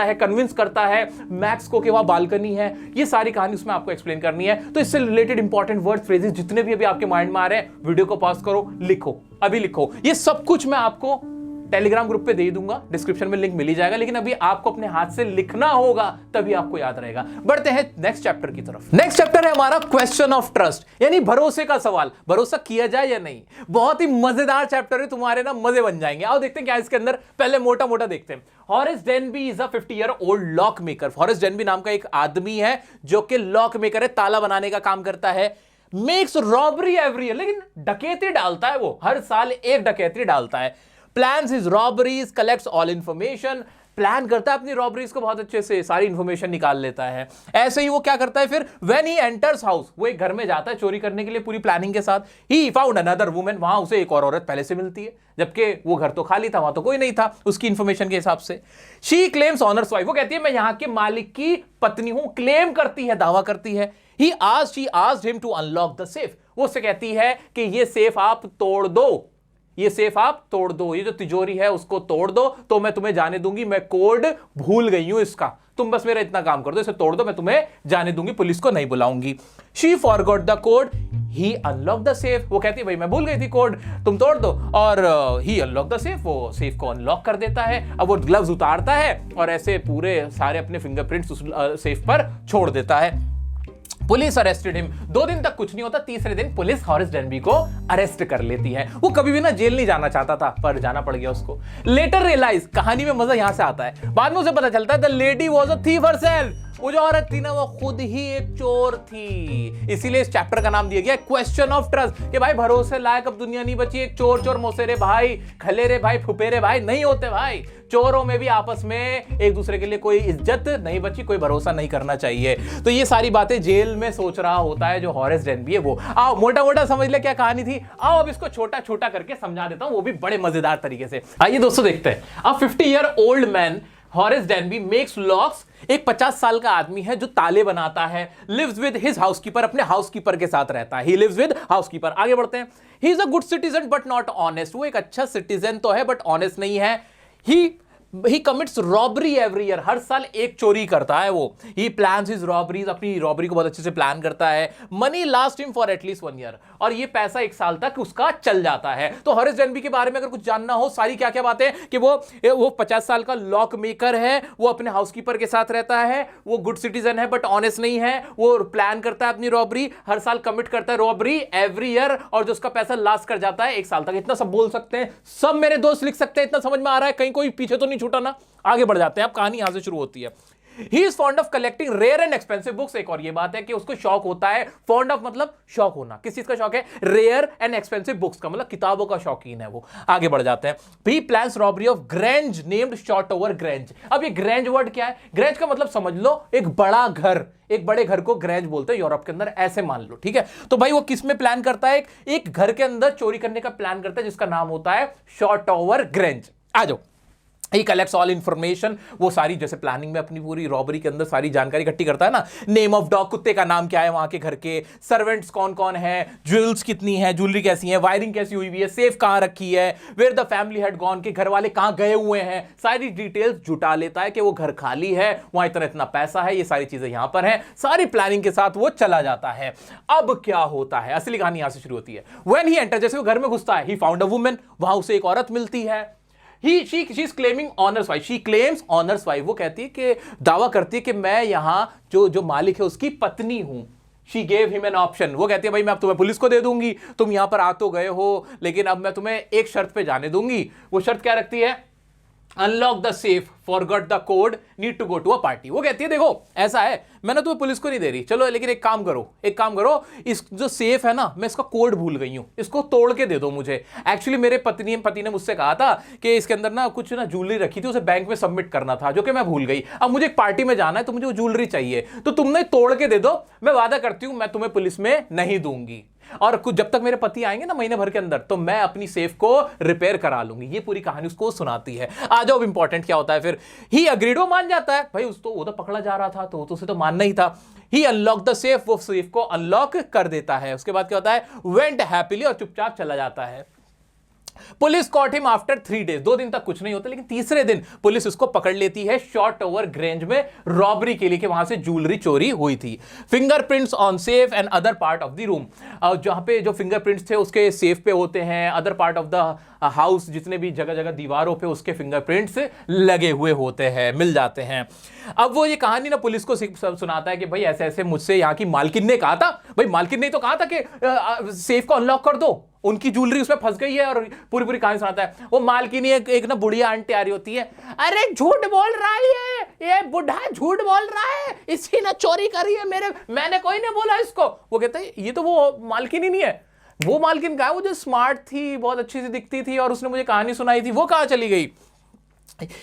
है, कन्विंस करता है मैक्स को कि वहां बालकनी है। ये सारी कहानी उसमें आपको एक्सप्लेन करनी है। तो इससे रिलेटेड इंपॉर्टेंट वर्ड फ्रेजेस जितने भी अभी आपके माइंड में आ रहे हैं, वीडियो को पॉज करो, लिखो, अभी लिखो। ये सब कुछ मैं आपको टेलीग्राम ग्रुप पे दे दूंगा, डिस्क्रिप्शन में लिंक मिल ही जाएगा, लेकिन अभी आपको अपने हाथ से लिखना होगा, तभी आपको याद रहेगा। बढ़ते हैं नेक्स्ट चैप्टर की तरफ। नेक्स्ट चैप्टर है हमारा क्वेश्चन ऑफ ट्रस्ट, यानी भरोसे का सवाल, भरोसा किया जाए या नहीं। बहुत ही मजेदार चैप्टर है, तुम्हारे ना मजे बन जाएंगे। आओ देखते हैं क्या इसके अंदर, पहले मोटा मोटा देखते हैं। Horace Denby is a 50-year-old lock maker. Horace Denby नाम का एक आदमी है जो कि लॉक मेकर है, ताला बनाने का काम करता है। मेक्स रॉबरी एवरी ईयर, लेकिन डकैती डालता है, वो हर साल एक डकैती डालता है। Plans his robberies, collects all information, plan करता है अपनी रॉबरीज को बहुत अच्छे से, सारी इंफॉर्मेशन निकाल लेता है। ऐसे ही वो क्या करता है फिर, व्हेन ही एंटर्स हाउस, वो एक घर में जाता है चोरी करने के लिए पूरी प्लानिंग के साथ। ही फाउंड अनदर वुमन, वहां उसे एक और औरत पहले से मिलती है, जबकि वो घर तो खाली था, वहां तो कोई नहीं था उसकी इंफॉर्मेशन के हिसाब से। शी क्लेम्स ऑनर्स वाइफ, वो कहती है मैं यहाँ के मालिक की पत्नी हूं, क्लेम करती है, दावा करती है। She asked him to unlock the safe, वो उससे कहती है कि ये सेफ आप तोड़ दो, ये सेफ आप तोड़ दो, ये जो तिजोरी है उसको तोड़ दो तो मैं तुम्हें जाने दूंगी। मैं कोड भूल गई हूं इसका, तुम बस मेरा इतना काम कर दो, इसे तोड़ दो, मैं तुम्हें जाने दूंगी, पुलिस को नहीं बुलाऊंगी। She forgot the code, he unlock the safe, वो कहती है भाई मैं भूल गई थी कोड, तुम तोड़ दो। और ही अनलॉक द सेफ, वो सेफ को अनलॉक कर देता है। अब वो ग्लव्स उतारता है और ऐसे पूरे सारे अपने फिंगरप्रिंट्स उस सेफ पर छोड़ देता है। पुलिस अरेस्टेड हिम, 2 दिन तक कुछ नहीं होता, तीसरे दिन पुलिस हॉरेस डेनबी को अरेस्ट कर लेती है। वो कभी भी ना जेल नहीं जाना चाहता था, पर जाना पड़ गया उसको। लेटर रियलाइज, कहानी में मजा यहां से आता है, बाद में उसे पता चलता है the lady was a thief herself, वो जो औरत थी ना वो खुद ही एक चोर थी। इसीलिए इस चैप्टर का नाम दिया गया क्वेश्चन ऑफ ट्रस्ट, कि भाई भरोसे लायक अब दुनिया नहीं बची। एक चोर मोसेरे भाई, खलेरे भाई, फुपेरे भाई नहीं होते भाई। चोरों में भी आपस में एक दूसरे के लिए कोई इज्जत नहीं बची, कोई भरोसा नहीं करना चाहिए। तो ये सारी बातें जेल में सोच रहा होता है जो हॉरेस डेनबी है वो। आओ मोटा मोटा समझ ले क्या कहानी थी, आओ अब इसको छोटा छोटा करके समझा देता हूं, वो भी बड़े मजेदार तरीके से। आइए दोस्तों देखते हैं। अब 50-year-old man Horace Denby makes locks, एक 50 साल का आदमी है जो ताले बनाता है। लिव्स विद हिज हाउसकीपर, अपने हाउसकीपर के साथ रहता है। He lives with housekeeper. आगे बढ़ते हैं। He is a good citizen but not honest, वो एक अच्छा सिटीजन तो है बट ऑनेस्ट नहीं है। ही कमिट्स रॉबरी एवरी ईयर, हर साल एक चोरी करता है वो। ही प्लान्स हिज रॉबरीज, अपनी रॉबरी को बहुत अच्छे से प्लान करता है। Money last him for at least 1 year, और ये पैसा 1 साल तक उसका चल जाता है। तो हॉरेस डेनबी के बारे में अगर कुछ जानना हो, सारी क्या क्या बातें कि वो 50 साल का लॉक मेकर है, वो अपने हाउसकीपर के साथ रहता है, वो गुड सिटीजन है बट ऑनेस्ट नहीं है, वो प्लान करता है अपनी रॉबरी, हर साल कमिट करता है रॉबरी एवरी ईयर, और जो उसका पैसा लास्ट कर जाता है 1 साल तक। इतना सब बोल सकते हैं, सब मेरे दोस्त लिख सकते हैं, इतना समझ में आ रहा है, कहीं कोई पीछे तो नहीं छूटा ना? आगे बढ़ जाते हैं, अब कहानी यहां से शुरू होती है। He is fond of collecting rare and expensive books। एक और ये बात है कि उसको शौक होता है, fond of मतलब शौक होना, किस चीज का शौक है? rare and expensive books का मतलब किताबों का शौकीन है वो। आगे बढ़ जाते हैं। He plans robbery of Grange named Shotover Grange। अब ये Grange वर्ड क्या है? Grange का मतलब समझ लो एक बड़ा घर, एक बड़े घर को ग्रेंज बोलते हैं यूरोप के अंदर, ऐसे मान लो, ठीक है? तो भाई वो किस में प्लान करता है? एक घर के अंदर चोरी करने का प्लान करता है जिसका नाम होता है शॉटओवर ग्रेंज। आ जाओ। ही कलेक्ट्स ऑल इंफॉर्मेशन, वो सारी जैसे प्लानिंग में अपनी पूरी रॉबरी के अंदर सारी जानकारी इकट्ठी करता है ना। नेम ऑफ डॉग, कुत्ते का नाम क्या है वहां के घर के, सर्वेंट्स कौन कौन है, ज्वेल्स कितनी है, ज्वेलरी कैसी है, वायरिंग कैसी हुई है, सेफ कहां रखी है, where the family had gone, के घर वाले कहां गए हुए हैं, सारी डिटेल्स जुटा लेता है कि वो घर खाली है, वहां इतना इतना पैसा है, ये सारी चीजें यहां पर है, सारी प्लानिंग के साथ वो चला जाता है। अब क्या होता है? असली कहानी यहां से शुरू होती है। व्हेन ही एंटर, जैसे वो घर में घुसता है, ही फाउंड अ वुमन, वहां उसे एक औरत मिलती है। She is claiming owner's wife। She claims owner's wife। वो कहती है कि दावा करती है कि मैं यहां जो मालिक है उसकी पत्नी हूं। She gave him an option। वो कहती है भाई मैं अब तुम्हें पुलिस को दे दूंगी, तुम यहां पर आ तो गए हो, लेकिन अब मैं तुम्हें एक शर्त पे जाने दूंगी। वो शर्त क्या रखती है? Unlock the safe, forgot the code, need to go to a party. वो कहती है देखो ऐसा है, मैंने तुम्हें पुलिस को नहीं दे रही, चलो लेकिन एक काम करो, इस जो सेफ है ना, मैं इसका कोड भूल गई हूं, इसको तोड़ के दे दो मुझे। एक्चुअली मेरे पति ने मुझसे कहा था कि इसके अंदर ना कुछ ना ज्वेलरी रखी थी, उसे बैंक में सबमिट करना था, जो कि मैं भूल गई। अब मुझे एक पार्टी में जाना है तो मुझे वो ज्वेलरी चाहिए, तो तुमने तोड़ के दे दो, मैं वादा करती हूं मैं तुम्हें पुलिस में नहीं दूंगी, और कुछ जब तक मेरे पति आएंगे ना महीने भर के अंदर, तो मैं अपनी सेफ को रिपेयर करा लूंगी। ये पूरी कहानी उसको सुनाती है। आ जाओ, इंपॉर्टेंट क्या होता है फिर? ही अग्रीड, वो मान जाता है भाई, वो तो पकड़ा जा रहा था तो उसे तो मानना ही था। ही अनलॉक द सेफ, वो सेफ को अनलॉक कर देता है। उसके बाद क्या होता है? वेंट हैप्पीली, और चुपचाप चला जाता है। Police cot him after 3 days. 2 दिन तक कुछ नहीं होता, लेकिन तीसरे दिन पुलिस उसको पकड़ लेती है शॉटओवर ग्रेंज में रॉबरी के लिए, कि वहां से ज्वेलरी चोरी हुई थी। Fingerprints on safe and other part of the room, जहां पे जो फिंगरप्रिंट्स थे उसके सेफ पे होते हैं, other part of the house, जितने भी जगह जगह दीवारों पे उसके फिंगरप्रिंट्स लगे हुए होते हैं, मिल जाते हैं। अब वो ये कहानी ना पुलिस को सुनाता है कि भाई ऐसे ऐसे मुझसे यहाँ की मालकिन ने कहा था, भाई मालकिन ने तो कहा था कि सेफ को अनलॉक कर दो, उनकी ज्वेलरी उसमें फंस गई है, और पूरी कहानी सुनाता है। वो मालकिन एक ना बुढ़िया आंटी आ रही होती है, अरे झूठ बोल रहा है ये बुढ़ा, झूठ बोल रहा है, इसी ने चोरी करी है, मैंने कोई नहीं बोला इसको। वो कहता है ये तो वो मालकिन ही नहीं है। वो मालकिन का है, वो जो स्मार्ट थी, बहुत अच्छी सी दिखती थी, और उसने मुझे कहानी सुनाई थी, वो कहां चली गई?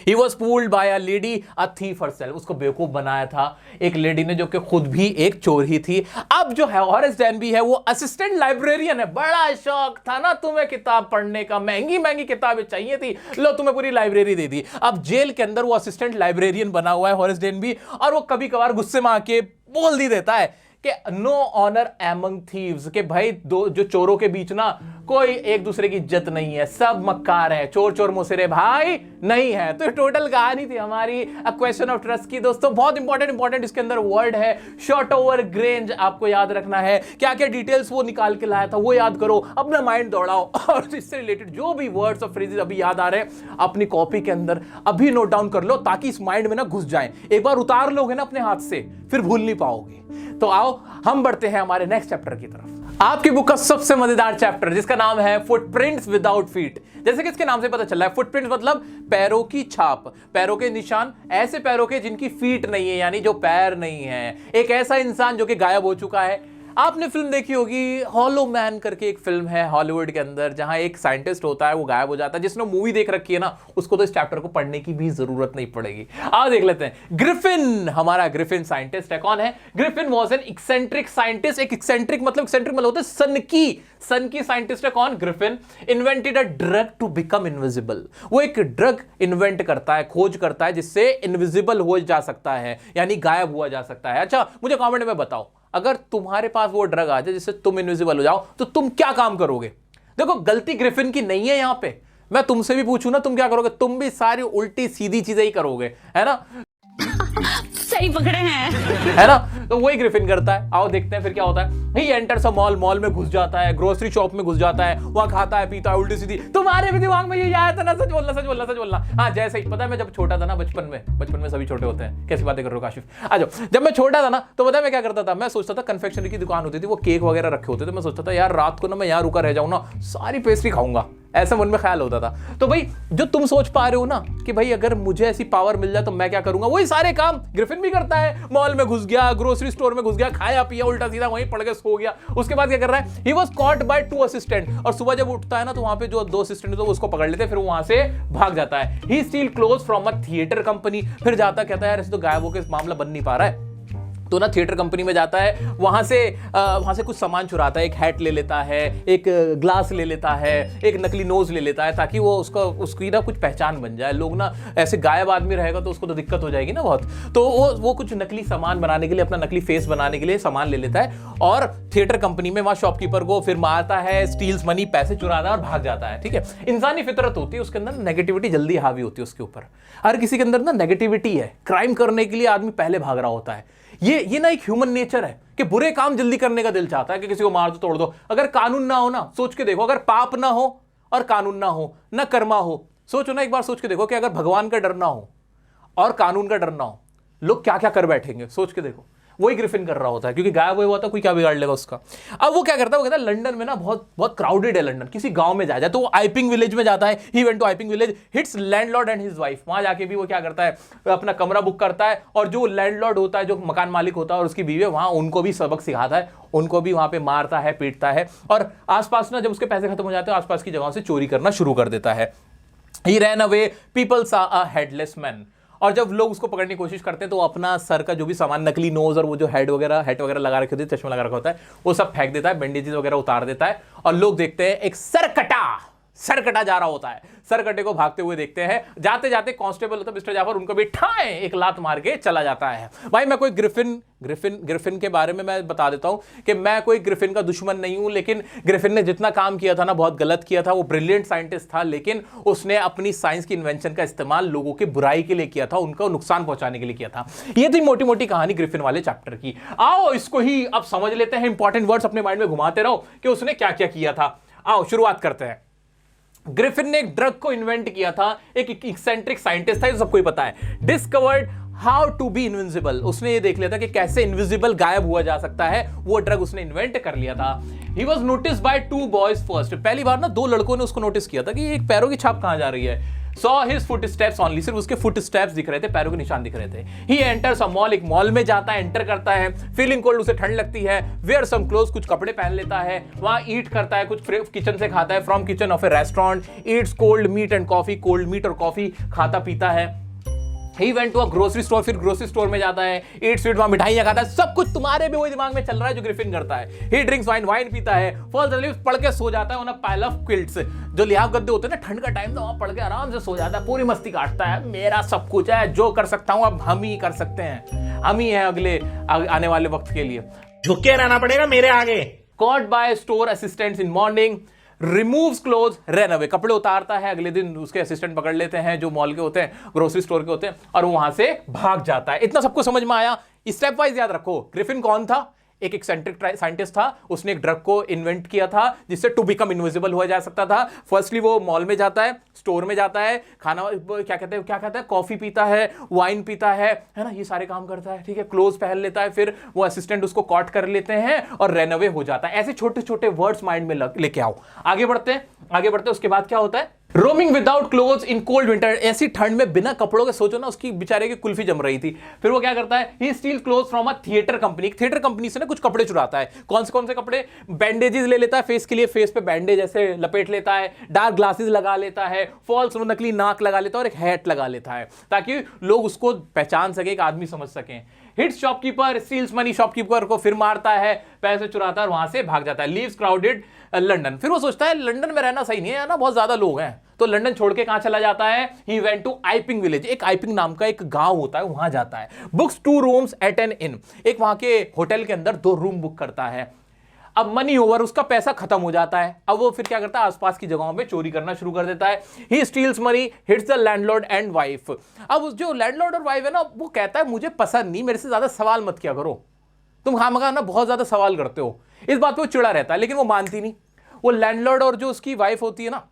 He was fooled by a lady, a thief herself। उसको बेवकूफ बनाया था एक लेडी ने, जो कि खुद भी एक चोर ही थी। अब जो है हॉरेस डेनबी है, वो असिस्टेंट लाइब्रेरियन है। बड़ा शौक था ना तुम्हें किताब पढ़ने का, महंगी महंगी किताबें चाहिए थी, लो तुम्हें पूरी लाइब्रेरी दे दी। अब जेल के अंदर वो असिस्टेंट लाइब्रेरियन बना हुआ है हॉरेस डेनबी, और वो कभी कभार गुस्से में आके बोल दी देता है कि नो ऑनर एमंग थीव्स, के भाई दो जो चोरों के बीच ना कोई एक दूसरे की इज्जत नहीं है, सब मक्कार है, चोर चोर मुसरे भाई नहीं है। तो टोटल कहानी थी हमारी अ क्वेश्चन ऑफ ट्रस्ट की। दोस्तों बहुत इंपॉर्टेंट इसके अंदर वर्ड है शॉटओवर ग्रेंज, आपको याद रखना है। क्या क्या डिटेल्स वो निकाल के लाया था वो याद करो, अपना माइंड दौड़ाओ, और इससे रिलेटेड जो भी वर्ड्स और फ्रेजेस अभी याद आ रहे हैं अपनी कॉपी के अंदर अभी नोट डाउन कर लो, ताकि इस माइंड में ना घुस जाए। एक बार उतार लोगे ना अपने हाथ से, फिर भूल नहीं पाओगे। तो आओ हम बढ़ते हैं हमारे नेक्स्ट चैप्टर की तरफ। आपकी बुक का सबसे मजेदार चैप्टर, जिसका नाम है फुटप्रिंट्स विदाउट फीट। जैसे कि इसके नाम से पता चल रहा है, फुटप्रिंट्स मतलब पैरों की छाप, पैरों के निशान, ऐसे पैरों के जिनकी फीट नहीं है, यानी जो पैर नहीं है। एक ऐसा इंसान जो कि गायब हो चुका है। आपने फिल्म देखी होगी हॉलो मैन करके, एक फिल्म है हॉलीवुड के अंदर, जहां एक साइंटिस्ट होता है, वो गायब हो जाता है। जिसने मूवी देख रखी है ना, उसको तो इस चैप्टर को पढ़ने की भी जरूरत नहीं पड़ेगी। आओ देख लेते हैं। ग्रिफिन, हमारा ग्रिफिन साइंटिस्ट है। कौन है? Griffin was an eccentric scientist. एक एक्सेंट्रिक मतलब होता है सन की साइंटिस्ट है। कौन? Griffin. Invented a drug to become invisible. वो एक ड्रग इन्वेंट करता है, खोज करता है, जिससे इनविजिबल हो जा सकता है, यानी गायब हुआ जा सकता है। अच्छा मुझे कमेंट में बताओ, अगर तुम्हारे पास वो ड्रग आ जाए जिससे तुम इनविजिबल हो जाओ, तो तुम क्या काम करोगे? देखो गलती ग्रिफिन की नहीं है यहां पे, मैं तुमसे भी पूछूं ना तुम क्या करोगे? तुम भी सारी उल्टी सीधी चीजें ही करोगे, है ना? सही पकड़े हैं। है ना? तो वही ग्रिफिन करता है। आओ देखते हैं फिर क्या होता है। He enters a mall, mall में घुस जाता है, ग्रोसरी शॉप में घुस जाता है, वहां खाता है पीता है उल्टी सीधी। तुम्हारे भी दिमाग में ये आया था ना? सच बोलना सच बोलना सच बोलना। हाँ जैसे ही पता है मैं जब छोटा था ना, बचपन में सभी छोटे होते हैं, कैसी बातें कर रहे हो काशिफ, आ जाओ। जब मैं छोटा था ना तो पता है मैं क्या करता था, मैं सोचता था कन्फेक्शनरी की दुकान होती थी, वो केक वगैरह रखे होते थे, मैं सोचता था यार रात को ना मैं यहाँ रुका रह जाऊँ ना, सारी पेस्ट्री खाऊंगा, ऐसा मन में ख्याल होता था। तो भाई जो तुम सोच पा रहे हो ना कि भाई अगर मुझे ऐसी पावर मिल जाए तो मैं क्या करूंगा, वही सारे काम ग्रिफिन भी करता है। मॉल में घुस गया, ग्रोसरी स्टोर में घुस गया, खाया पिया उल्टा सीधा वहीं पड़ के सो गया। उसके बाद क्या कर रहा है, he was caught by 2 assistant, और सुबह जब उठता है ना तो वहां पे जो 2 असिस्टेंट तो उसको पकड़ लेते हैं, फिर वहां से भाग जाता है। He steal clothes from a theatre company, फिर जाता कहता है यार ऐसे तो गायब होकर मामला बन नहीं पा रहा है, तो ना थिएटर कंपनी में जाता है, वहां से कुछ सामान चुराता है, एक हैट ले लेता है, एक ग्लास ले लेता है, एक नकली नोज ले लेता है, ताकि वो उसकी ना कुछ पहचान बन जाए। लोग ना ऐसे गायब आदमी रहेगा तो उसको तो दिक्कत हो जाएगी ना बहुत, तो वो कुछ नकली सामान बनाने के लिए, अपना नकली फेस बनाने के लिए सामान ले लेता है, और थिएटर कंपनी में वहां शॉपकीपर को फिर मारता है, स्टील्स मनी, पैसे चुराता है और भाग जाता है। ठीक है, इंसानी फितरत होती है, उसके अंदर नेगेटिविटी जल्दी हावी होती है उसके ऊपर। हर किसी के अंदर ना नेगेटिविटी है, क्राइम करने के लिए आदमी पहले भाग रहा होता है। ये ना एक ह्यूमन नेचर है कि बुरे काम जल्दी करने का दिल चाहता है कि किसी को मार दो तोड़ दो। अगर कानून ना हो ना, सोच के देखो, अगर पाप ना हो और कानून ना हो, ना कर्मा हो, सोचो ना एक बार, सोच के देखो कि अगर भगवान का डर ना हो और कानून का डर ना हो, लोग क्या क्या कर बैठेंगे, सोच के देखो। वही ग्रिफिन कर रहा होता है, क्योंकि गायब हुआ था, कोई क्या बिगाड़ लेगा उसका। अब वो क्या करता है, वो कहता है लंदन में ना बहुत क्राउडेड है लंदन, किसी गांव में जाए तो वो आइपिंग विलेज में जाता है। He went to Iping village, hits landlord and his wife. वहां जाके भी वो क्या करता है, अपना कमरा बुक करता है, और जो लैंडलॉर्ड होता है, जो मकान मालिक होता है, और उसकी बीवी, वहां उनको भी सबक सिखाता है, उनको भी वहां पे मारता है, पीटता है, और आसपास ना जब उसके पैसे खत्म हो जाते हैं, आसपास की जगहों से चोरी करना शुरू कर देता है। He ran away, people saw a headless man। और जब लोग उसको पकड़ने की कोशिश करते हैं तो वो अपना सर का जो भी सामान, नकली नोज और वो जो हेट वगैरह लगा रखे होते हैं, चश्मा लगा रखा होता है, वो सब फेंक देता है, बैंडेजेस वगैरह उतार देता है, और लोग देखते हैं एक सरकटा जा रहा होता है। सरकटे को भागते हुए देखते हैं, जाते जाते कांस्टेबल होता है मिस्टर जाफर, उनको भी ठाए एक लात मार के चला जाता है। भाई मैं कोई ग्रिफिन के बारे में मैं बता देता हूं कि मैं कोई ग्रिफिन का दुश्मन नहीं हूं, लेकिन ग्रिफिन ने जितना काम किया था ना, बहुत गलत किया था। वो ब्रिलियंट साइंटिस्ट था, लेकिन उसने अपनी साइंस की इन्वेंशन का इस्तेमाल लोगों की बुराई के लिए किया था, उनको नुकसान पहुंचाने के लिए किया था। ये थी मोटी मोटी कहानी ग्रिफिन वाले चैप्टर की। आओ इसको ही अब समझ लेते हैं, इंपॉर्टेंट वर्ड्स अपने माइंड में घुमाते रहो कि उसने क्या क्या किया था। आओ शुरुआत करते हैं। ग्रिफिन ने एक ड्रग को इन्वेंट किया था, एक एक्सेंट्रिक साइंटिस्ट था, ये सबको ही पता है। Discovered how to be invisible, उसने ये देख लिया था कि कैसे इनविजिबल गायब हुआ जा सकता है, वो ड्रग उसने इन्वेंट कर लिया था। He was notice bye 2 boys first, पहली बार ना 2 लड़कों ने उसको नोटिस किया था कि एक पैरों की छाप कहां जा रही है। Saw his footsteps only, सिर्फ उसके फुटस्टेप्स दिख रहे थे, पैरों के निशान दिख रहे थे। He enters a mall, एक मॉल में जाता है, एंटर करता है, फीलिंग कोल्ड, उसे ठंड लगती है। Wear some clothes, कुछ कपड़े पहन लेता है, वहां ईट करता है, कुछ किचन से खाता है, from kitchen of a restaurant, eats cold meat and coffee, cold meat और कॉफी खाता पीता है। He went to a grocery store, फिर ग्रोसरी स्टोर में जाता है, ईट स्वीट, वहां मिठाइयां खाता है, सब कुछ तुम्हारे भी वही दिमाग में चल रहा है जो ग्रिफिन करता है। He drinks wine, वाइन पीता है, falls asleep, पढ़ के सो जाता है on a pile of quilts, जो लिहाफ गद्दे होते हैं ना, ठंड का टाइम था, वहां पढ़ के आराम से सो जाता है, पूरी मस्ती काटता है, मेरा सब कुछ है, जो कर सकता हूं अब हम ही कर सकते हैं, हम ही हैं अगले आने वाले वक्त के लिए, झुक के रहना पड़ेगा मेरे आगे। Caught by store assistants in morning, removes cloth, run away, कपड़े उतारता है, अगले दिन उसके असिस्टेंट पकड़ लेते हैं जो मॉल के होते हैं, ग्रोसरी स्टोर के होते हैं, और वो वहां से भाग जाता है। इतना सबको समझ में आया? स्टेप वाइज याद रखो। ग्रिफिन कौन था? एक एक्सेंट्रिक साइंटिस्ट था, उसने एक ड्रग को इन्वेंट किया था जिससे टू बिकम इनविजिबल हुआ जा सकता था। फर्स्टली वो मॉल में जाता है, स्टोर में जाता है, खाना क्या कहते हैं, कॉफी पीता है, वाइन पीता है ना, ये सारे काम करता है, ठीक है, क्लोज पहन लेता है, फिर वो असिस्टेंट उसको कॉट कर लेते हैं और रन अवे हो जाता है। ऐसे छोटे छोटे वर्ड्स माइंड में लेके आओ। आगे बढ़ते हैं, उसके बाद क्या होता है? Roaming without clothes in cold winter, ऐसी ठंड में बिना कपड़ों के, सोचो ना उसकी बेचारे की कुल्फी जम रही थी। फिर वो क्या करता है? He steal clothes from a theatre company, theatre company से ना कुछ कपड़े चुराता है। कौन से कपड़े? बैंडेजेस ले लेता है फेस के लिए, फेस पे बैंडेज ऐसे लपेट लेता है, डार्क ग्लासेस लगा लेता है, फॉल्स नकली नाक लगा लेता है, और एक हैट लगा लेता है ताकि लोग उसको पहचान सके, एक आदमी समझ सकें। Hits shopkeeper, steals money, shopkeeper को फिर मारता है, पैसे चुराता है और वहां से भाग जाता है। लीव्स क्राउडेड लंदन, फिर वो सोचता है लंदन में रहना सही नहीं है ना, बहुत ज्यादा लोग हैं, तो लंदन छोड़ के कहां चला जाता है? He went to Iping village, एक आइपिंग नाम का एक गांव होता है, वहां जाता है। बुक्स 2 रूम्स एट एन इन, एक वहां के होटल के अंदर 2 रूम बुक करता है। अब मनी ओवर, उसका पैसा खत्म हो जाता है। अब वो फिर क्या करता है, आसपास की जगहों पे चोरी करना शुरू कर देता है। He steals money, hits the landlord and wife. अब जो लैंडलॉर्ड और वाइफ है ना, वो कहता है मुझे पसंद नहीं, मेरे से ज्यादा सवाल मत किया करो, तुम खामखा ना बहुत ज्यादा सवाल करते हो। इस बात पे वो चिड़ा रहता है, लेकिन वो मानती नहीं। वो लैंडलॉर्ड और जो उसकी वाइफ होती है ना,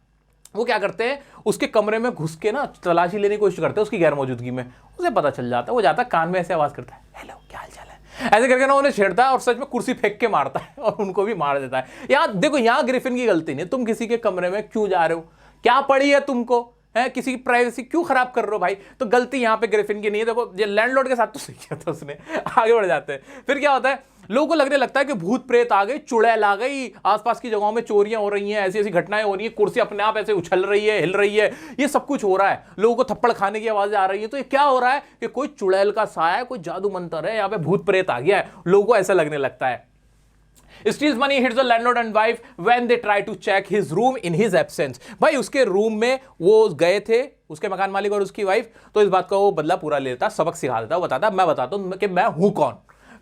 वो क्या करते हैं, उसके कमरे में घुस के ना तलाशी लेने की कोशिश करते हैं उसकी गैर मौजूदगी में। उसे पता चल जाता है, वो जाता है कान में ऐसे आवाज करता है, हेलो क्या हाल चाल है, ऐसे करके ना उन्हें छेड़ता है और सच में कुर्सी फेंक के मारता है और उनको भी मार देता है। यहाँ देखो, यहाँ ग्रिफिन की गलती नहीं, तुम किसी के कमरे में क्यों जा रहे हो, क्या पड़ी है तुमको, है किसी की प्राइवेसी क्यों खराब कर रहे हो भाई। तो गलती यहाँ पे ग्रिफिन की नहीं है। देखो ये लैंडलॉर्ड के साथ तो सही किया था उसने। आगे बढ़ जाते हैं, फिर क्या होता है, लोगों को लगने लगता है कि भूत प्रेत आ गई, चुड़ैल आ गई, आसपास की जगहों में चोरियां हो रही हैं, ऐसी ऐसी घटनाएं हो रही हैं, कुर्सी अपने आप ऐसे उछल रही है, हिल रही है, ये सब कुछ हो रहा है, लोगों को थप्पड़ खाने की आवाजें आ रही है। तो ये क्या हो रहा है कि कोई चुड़ैल का साया है, कोई जादू मंतर है, यहाँ पे भूत प्रेत आ गया है, लोगों को ऐसा लगने लगता है। Steals money, hits the landlord and wife when they try to check his room in his absence। भाई उसके रूम में वो गए थे, उसके मकान मालिक और उसकी वाइफ, तो इस बात का वो बदला पूरा लेता, सबक सिखा देता, वो बताता मैं बताता हूं कि मैं हूं कौन।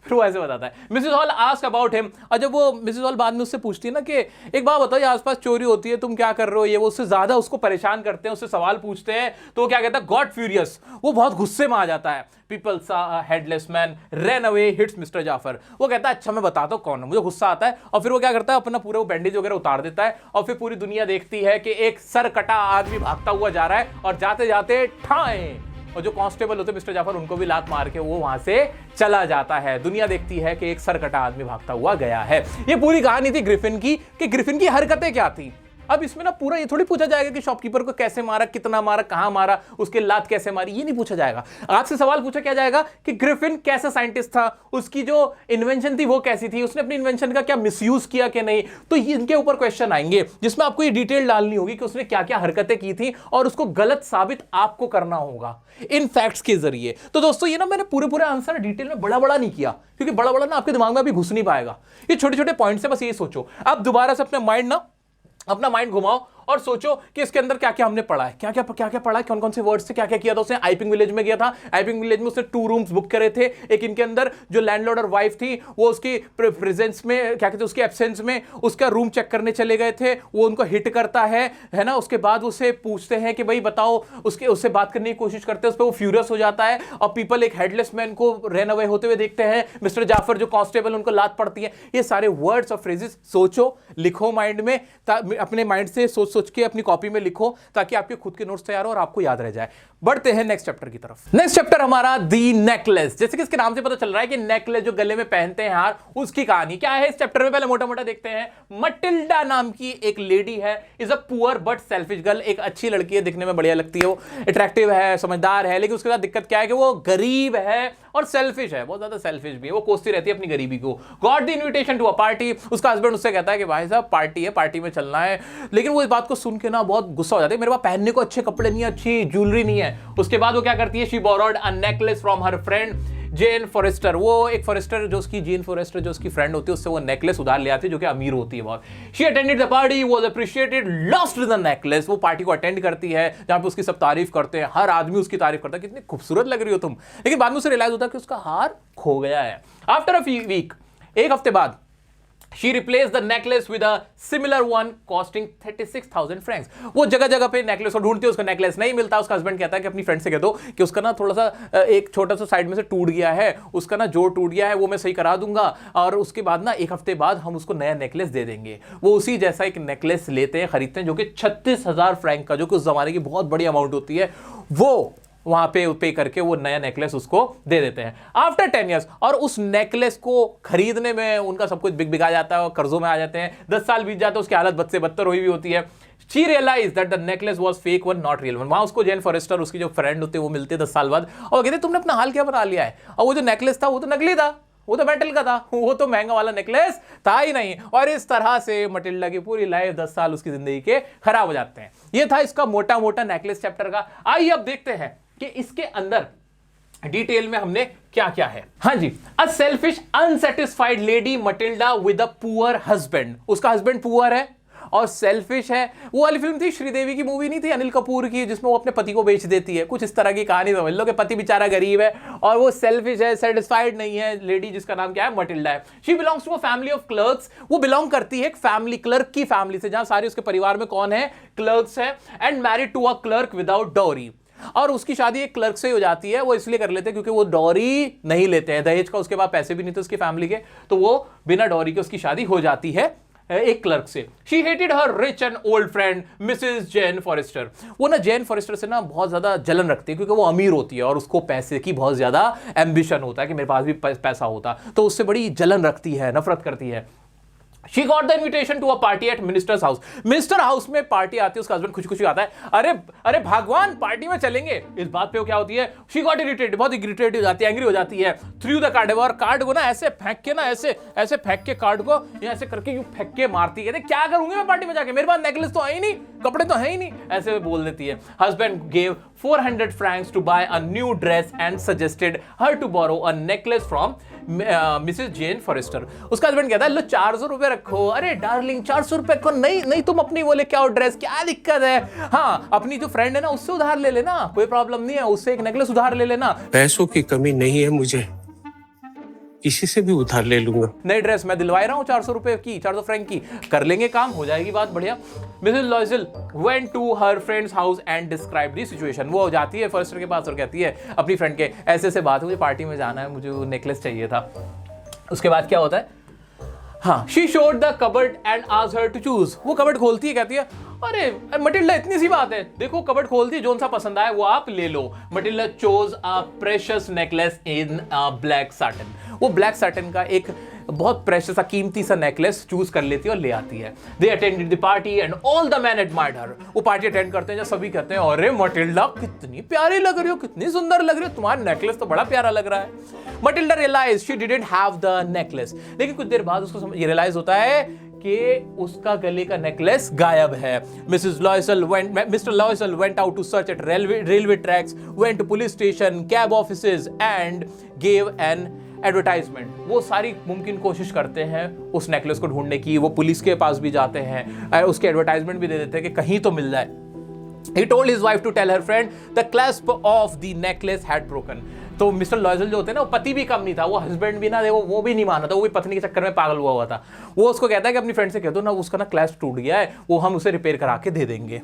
फिर वो ऐसे बताता है। Mrs hall ask about him, और जब वो मिसेस हॉल बाद में उससे पूछती है ना कि एक बात बताओ, ये आसपास चोरी होती है, तुम क्या कर रहे हो, ये वो उससे ज्यादा उसको परेशान करते हैं, उससे सवाल पूछते हैं, तो वो क्या कहता है, गॉट फ्यूरियस, वो बहुत गुस्से में आ जाता है। People saw headless man run away, hits Mr Jaffer. वो कहता है अच्छा मैं बताता हूं कौन है, मुझे गुस्सा आता है। और फिर वो क्या करता है, अपना पूरा वो बैंडेज वगैरह उतार देता है, और फिर पूरी दुनिया देखती है कि एक सर कटा आदमी भागता हुआ जा रहा है, और जाते जाते ठाए, और जो कांस्टेबल होते मिस्टर जाफर, उनको भी लात मार के वो वहां से चला जाता है। दुनिया देखती है कि एक सरकटा आदमी भागता हुआ गया है। ये पूरी कहानी थी ग्रिफिन की, कि ग्रिफिन की हरकतें क्या थी। अब इसमें ना पूरा ये थोड़ी पूछा जाएगा कि शॉपकीपर को कैसे मारा, कितना मारा, कहां मारा, उसके लात कैसे मारी, ये नहीं पूछा जाएगा। आपसे सवाल पूछा क्या जाएगा कि ग्रिफिन कैसा साइंटिस्ट था, उसकी जो इन्वेंशन थी वो कैसी थी, उसने अपनी इन्वेंशन का क्या मिसयूज किया कि नहीं। तो इनके ऊपर क्वेश्चन आएंगे, जिसमें आपको ये डिटेल डालनी होगी कि उसने क्या क्या हरकतें की थी, और उसको गलत साबित आपको करना होगा इन फैक्ट्स के जरिए। तो दोस्तों ये ना मैंने पूरे आंसर डिटेल में बड़ा नहीं किया, क्योंकि बड़ा ना आपके दिमाग में अभी घुस नहीं पाएगा। ये छोटे छोटे पॉइंट से बस ये सोचो, आप दोबारा से अपना माइंड घुमाओ और सोचो कि इसके अंदर क्या क्या हमने पढ़ा है, क्या क्या पढ़ा है, कौन कौन से वर्ड्स से क्या क्या किया था। उसने आइपिंग विलेज में गया था, आइपिंग विलेज में उसने 2 रूम्स बुक करे थे। एक इनके अंदर जो लैंडलॉर्ड और वाइफ थी, वो उसकी प्रेजेंस में, क्या कहते हैं, उसके एब्सेंस में उसका रूम चेक करने चले गए थे। वो उनको हिट करता है ना। उसके बाद उससे पूछते हैं कि भाई बताओ, उससे बात करने की कोशिश करते हैं, उस पर वो फ्यूरियस हो जाता है। और पीपल एक हेडलेस मैन को रन अवे होते हुए देखते हैं, मिस्टर जाफर जो कांस्टेबल, उनको लात पड़ती है। ये सारे वर्ड्स और फ्रेजेस सोचो, लिखो माइंड में, अपने माइंड से सोच के अपनी कॉपी में लिखो, ताकि आपके खुद के नोट्स तैयार हो और आपको याद रह जाए। बढ़ते हैं नेक्स्ट चैप्टर की तरफ। नेक्स्ट चैप्टर हमारा दी नेकलेस। जैसे कि इसके नाम से पता चल रहा है कि नेकलेस जो गले में पहनते हैं हार, उसकी कहानी क्या है इस चैप्टर में, पहले मोटा देखते हैं। मटिल्डा नाम की एक लेडी है, is a poor but selfish girl. एक अच्छी लड़की है, दिखने में बढ़िया लगती है, वो अट्रैक्टिव है, समझदार है, लेकिन उसके साथ दिक्कत क्या है कि वो गरीब है और सेल्फिश है, बहुत ज्यादा सेल्फिश भी है। वो कोसती रहती है अपनी गरीबी को। Got the invitation to a party. उसका हस्बैंड उससे कहता है कि भाई साहब पार्टी है, पार्टी में चलना है। लेकिन वो इस बात को सुन के ना बहुत गुस्सा हो जाती है, मेरे पास पहनने को अच्छे कपड़े नहीं है, अच्छी ज्वेलरी नहीं है। उसके बाद वो क्या करती है, she borrowed a necklace from her friend Jane Forestier. वो एक फॉरेस्टर जो उसकी जेन फॉरेस्टर जो उसकी फ्रेंड होती है, उससे वो नेकलेस उधार ले आती है, जो कि अमीर होती है बहुत। She attended the party, was appreciated, lost the necklace. वो पार्टी को अटेंड करती है जहां पे उसकी सब तारीफ करते हैं, हर आदमी उसकी तारीफ करता है, कितनी खूबसूरत लग रही हो तुम। लेकिन बाद में उसे रियलाइज होता है कि उसका हार खो गया है। आफ्टर अ वीक, एक हफ्ते बाद, She replaced the necklace with a similar one costing 36,000 francs। वो जगह पे नेकलेस को ढूंढती है, उसका नेकलेस नहीं मिलता। उसका हस्बैंड कहता है कि अपनी फ्रेंड से कह दो कि उसका ना थोड़ा सा एक छोटा सा साइड में से टूट गया है, उसका ना जोड़ टूट गया है, वो मैं सही करा दूंगा, और उसके बाद ना एक हफ्ते बाद हम उसको नया नेकलेस दे देंगे। वो उसी जैसा एक नेकलेस लेते हैं, खरीदते हैं, जो कि 36,000 फ्रैंक का, जो कि उस जमाने की बहुत बड़ी अमाउंट होती है, वो वहां पे करके वो नया नेकलेस उसको दे देते हैं। आफ्टर 10 years, और उस नेकलेस को खरीदने में उनका सब कुछ बिका जाता है और कर्जों में आ जाते हैं। 10 साल बीत जाते हैं, उसकी हालत बद से बदतर हुई भी होती है। She realized that the necklace was fake one, not real one। वहां उसको जेन फॉरेस्टर, उसकी जो फ्रेंड होती है, वो मिलते 10 साल बाद, और कहते तुमने अपना हाल क्या बना लिया है, और वो जो नेकलेस था वो तो नकली था, वो तो मेटल का था, वो तो महंगा वाला नेकलेस था ही नहीं। और इस तरह से मटिल्डा की पूरी लाइफ, 10 साल उसकी जिंदगी के खराब हो जाते हैं। ये था इसका मोटा नेकलेस चैप्टर का। आइए अब देखते हैं कि इसके अंदर डिटेल में हमने क्या क्या है। हाँ जी, a selfish unsatisfied lady Matilda with a poor husband. उसका हस्बैंड पुअर है और सेल्फिश है। वो वाली फिल्म थी श्रीदेवी की मूवी नहीं थी अनिल कपूर की, जिसमें वो अपने पति को बेच देती है, कुछ इस तरह की कहानी समझ लो कि पति बेचारा गरीब है और वो सेल्फिश है, सेटिस्फाइड नहीं है। लेडी जिसका नाम क्या है, मटिल्डा है। She belongs to a family of clerks. वो बिलोंग करती है एक फैमिली, क्लर्क की फैमिली से, जहां सारे उसके परिवार में कौन है, क्लर्क्स है। And married to a clerk without dowry. और उसकी शादी एक क्लर्क से हो जाती है। वो इसलिए कर लेते हैं क्योंकि वो डॉरी नहीं लेते हैं, दहेज का उसके पास पैसे भी नहीं थे उसकी फैमिली के, तो वो बिना डॉरी के उसकी शादी हो जाती है एक क्लर्क से। She hated her rich and old friend Mrs Jane Forestier. वो ना जेन फॉरेस्टर से ना बहुत ज्यादा जलन रखती है क्योंकि वो अमीर होती है और उसको पैसे की बहुत ज्यादा एम्बिशन होता है कि मेरे पास भी पैसा होता, तो उससे बड़ी जलन रखती है, नफरत करती है। She got the invitation to a party at minister's house. Minister house में पार्टी आती है, उसका हस्बैंड खुशी खुशी आता है, अरे भगवान पार्टी में चलेंगे। इस बात पे वो क्या होती है, she got irritated, बहुत इरिटेट हो जाती है, एंग्री हो जाती है। थ्रू द कार्ड, और कार्ड को ना ऐसे फेंक के ना ऐसे फेंक के कार्ड को ऐसे करके यूं फेंक के मारती है। क्या करूंगी मैं पार्टी में जाके, मेरे पास नेकलेस तो है ही नहीं, कपड़े तो है ही नहीं, ऐसे बोल देती है। Husband gave 400 francs to buy a new dress and suggested her to borrow a necklace from Mrs Jane Forestier. उसका हस्बैंड कहता है लो 400 रुपए रखो। अरे डार्लिंग 400 रुपए को नहीं तुम अपनी वो लेके आओ ड्रेस, क्या दिक्कत है। हाँ अपनी जो फ्रेंड है ना उससे उधार ले लेना, कोई प्रॉब्लम नहीं है, उससे एक नेकलेस उधार ले लेना। पैसों की कमी नहीं है मुझे, किसी से भी उधार ले लूंगा। नई ड्रेस मैं दिलवा रहा हूँ 400 रुपए की, 400 फ्रैंक की, कर लेंगे काम, हो जाएगी बात बढ़िया। Mrs Loisel went to her friends house and describe the situation. वो जाती है फॉरेस्टर के पास और कहती है अपनी फ्रेंड के ऐसे बात है, मुझे पार्टी में जाना है, मुझे वो नेकलेस चाहिए था। उसके बाद क्या होता है, हाँ she showed the cupboard and asked her to choose. वो कबर्ड खोलती है, कहती है अरे मटिल्डा इतनी सी बात है, देखो कबर्ड खोलती है, जोन सा पसंद आए वो आप ले लो। Matilda chose a precious necklace in black satin. वो ब्लैक साटन का एक बहुत प्रेशियस सा कीमती सा नेकलेस चूज कर लेती है और ले आती है। They attended the party and all the man admired her. वो पार्टी अटेंड करते हैं जब सभी कहते हैं अरे मटिल्डा कितनी प्यारी लग रही हो, कितनी सुंदर लग रही हो, तुम्हारा नेकलेस तो बड़ा प्यारा लग रहा है। Matilda realise she didn't have the necklace. लेकिन कुछ देर बाद उसको ये रियलाइज होता है कि उसका गले का नेकलेस गायब है। Mr Loisel went out to search at railway tracks, went to police station, cab offices and gave an advertisement. वो सारी मुमकिन कोशिश करते हैं उस नेकलेस को ढूंढने की, वो पुलिस के पास भी जाते हैं और उसके एडवर्टाइजमेंट भी दे देते हैं कि कहीं तो मिल जाए। He told his wife to tell her friend the clasp of the necklace had broken. तो मिस्टर लॉयसल जो होते हैं ना, वो पति भी कम नहीं था, वो हस्बैंड भी ना, वो भी नहीं माना था, वो भी पत्नी के चक्कर में पागल हुआ था। वो उसको कहता है कि अपनी फ्रेंड से कह दो ना, उसका ना क्लैस्प टूट गया है, वो हम उसे रिपेयर करा के दे देंगे।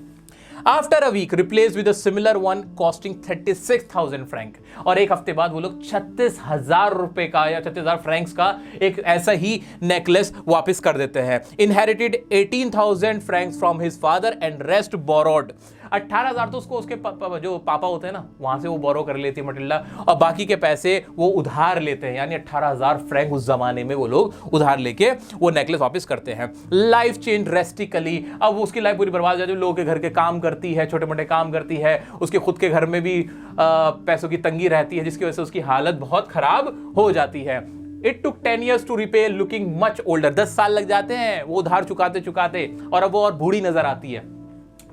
After a week replace with a similar one costing 36,000 franc. और एक हफ्ते बाद वो लोग 36,000 रुपए का या 36,000 फ्रैंक्स का एक ऐसा ही नेकलेस वापस कर देते हैं। Inherited 18,000 Franks from his father and rest borrowed. 18,000 तो उसको उसके जो पापा होते हैं ना वहां से वो बोरो कर लेती है मटिल्डा, और बाकी के पैसे वो उधार लेते हैं, यानी 18,000 फ्रैंक उस जमाने में वो लोग उधार लेके वो नेकलेस वापस करते हैं। Life change drastically. अब उसकी लाइफ पूरी बर्बाद हो जाती है, लोगों के घर के काम करती है, छोटे मोटे काम करती है, उसके खुद के घर में भी पैसों की तंगी रहती है, जिसकी वजह से उसकी हालत बहुत खराब हो जाती है। It took 10 years to repay, looking much older. 10 साल लग जाते हैं वो उधार चुकाते चुकाते, और अब वो और बूढ़ी नजर आती है।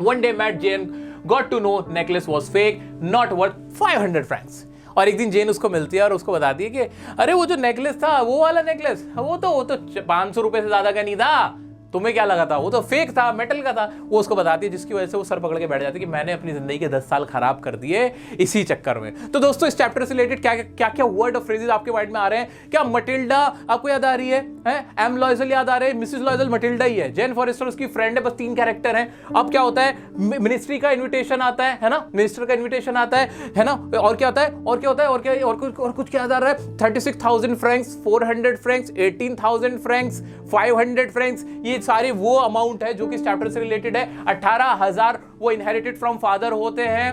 One day Matt Jane got to know necklace was fake, not worth 500 francs. और एक दिन जेन उसको मिलती है और उसको बताती है कि अरे वो जो नेकलेस था, वो वाला नेकलेस, वो तो 500 रुपए से ज्यादा का नहीं था, तुम्हें क्या लगा था, वो तो फेक था, मेटल का था। वो उसको बताती है, जिसकी वजह से वो सर पकड़ के बैठ जाती है कि मैंने अपनी जिंदगी के 10 साल खराब कर दिए इसी चक्कर में। तो दोस्तों इस चैप्टर से रिलेटेड क्या क्या वर्ड और फ्रेजेस आपके माइंड में आ रहे हैं? क्या मटिल्डा आपको याद आ रही है? एम लॉयसल याद आ रहे हैं? मिसेस लॉयसल मटिल्डा ही है, जेन फॉरेस्टर उसकी फ्रेंड है, बस 3 कैरेक्टर हैं। अब क्या होता है, मिनिस्ट्री का इन्विटेशन आता है ना, मिनिस्टर का इन्विटेशन आता है ना, और क्या होता है और कुछ क्या आ रहा है, 36,000 फ्रैंक्स, 400 फ्रैंक्स, 18,000 फ्रैंक्स, 500 फ्रैंक्स, ये सारे वो अमाउंट है जो कि इस चैप्टर से रिलेटेड है। 18,000 वो इनहेरिटेड फ्रॉम फादर होते हैं,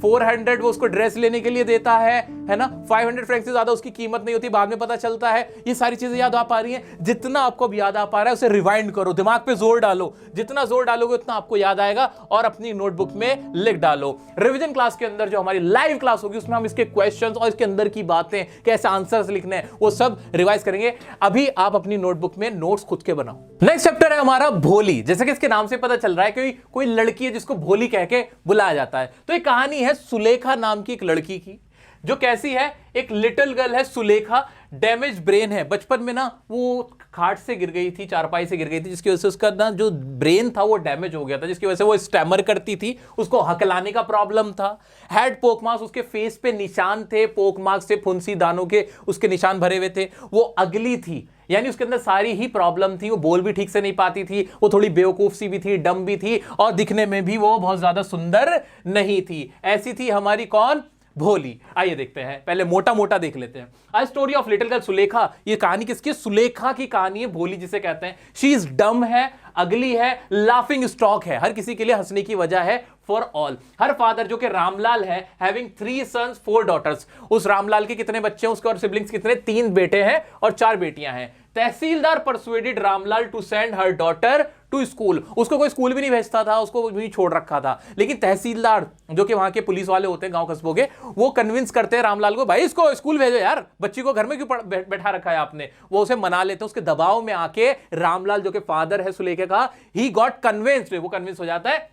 400 वो उसको ड्रेस लेने के लिए देता है ना, 500 फ्रैंक से ज्यादा उसकी कीमत नहीं होती, बाद में पता चलता है। ये सारी चीजें याद आ पा रही हैं? जितना आपको अब याद आ पा रहा है उसे रिवाइंड करो, दिमाग पे जोर डालो, जितना जोर डालोगे उतना आपको याद आएगा, और अपनी नोटबुक में लिख डालो। रिवीजन क्लास के अंदर जो हमारी लाइव क्लास होगी उसमें हम इसके क्वेश्चंस और इसके अंदर की बातें, कैसे आंसर्स लिखने हैं, वो सब रिवाइज करेंगे। अभी आप अपनी नोटबुक में नोट्स खुद के बनाओ। नेक्स्ट चैप्टर है हमारा भोली। जैसे कि इसके नाम से पता चल रहा है कि कोई लड़की है जिसको भोली कह के बुलाया जाता है। तो एक कहानी है सुलेखा नाम की एक लड़की की, जो कैसी है, एक लिटिल गर्ल है सुलेखा, डैमेज ब्रेन है, बचपन में ना वो खाट से गिर गई थी, चारपाई से गिर गई थी, जिसकी वजह से उसका ना जो ब्रेन था वो डैमेज हो गया था, जिसकी वजह से वो स्टैमर करती थी, उसको हकलाने का प्रॉब्लम था। हैड पोक मार्क्स, उसके फेस पे निशान थे पोक मार्क्स से, फुंसी दानों के उसके निशान भरे हुए थे। वो अगली थी, यानी उसके अंदर सारी ही प्रॉब्लम थी। वो बोल भी ठीक से नहीं पाती थी, वो थोड़ी बेवकूफ सी भी थी, डम भी थी, और दिखने में भी वो बहुत ज्यादा सुंदर नहीं थी। ऐसी थी हमारी कौन? भोली। आइए देखते हैं, पहले मोटा मोटा देख लेते हैं। A story of little girl Sulekha. ये कहानी किसकी? सुलेखा की कहानी है। भोली जिसे कहते हैं, शी इज डम है, अगली है, लाफिंग स्टॉक है, हर किसी के लिए हंसने की वजह है। फॉर ऑल, हर फादर जो कि रामलाल है, हैविंग 3 sons 4 daughters। उस रामलाल के कितने बच्चे हैं उसके और सिबलिंग्स कितने? 3 बेटे हैं और 4 बेटियां हैं। Tahsildar persuaded Ramlal to send her daughter to school. उसको कोई स्कूल भी नहीं भेजता था, उसको भी छोड़ रखा था, लेकिन तहसीलदार जो कि वहां के पुलिस वाले होते हैं गांव कस्बों के, वो कन्विंस करते हैं रामलाल को, भाई इसको स्कूल भेजो यार, बच्ची को घर में क्यों बैठा रखा है आपने। वो उसे मना लेते हैं, उसके दबाव में आके रामलाल जो कि फादर है सुलेखा का, ही गॉट कन्विंस्ड, वो कन्विंस हो जाता है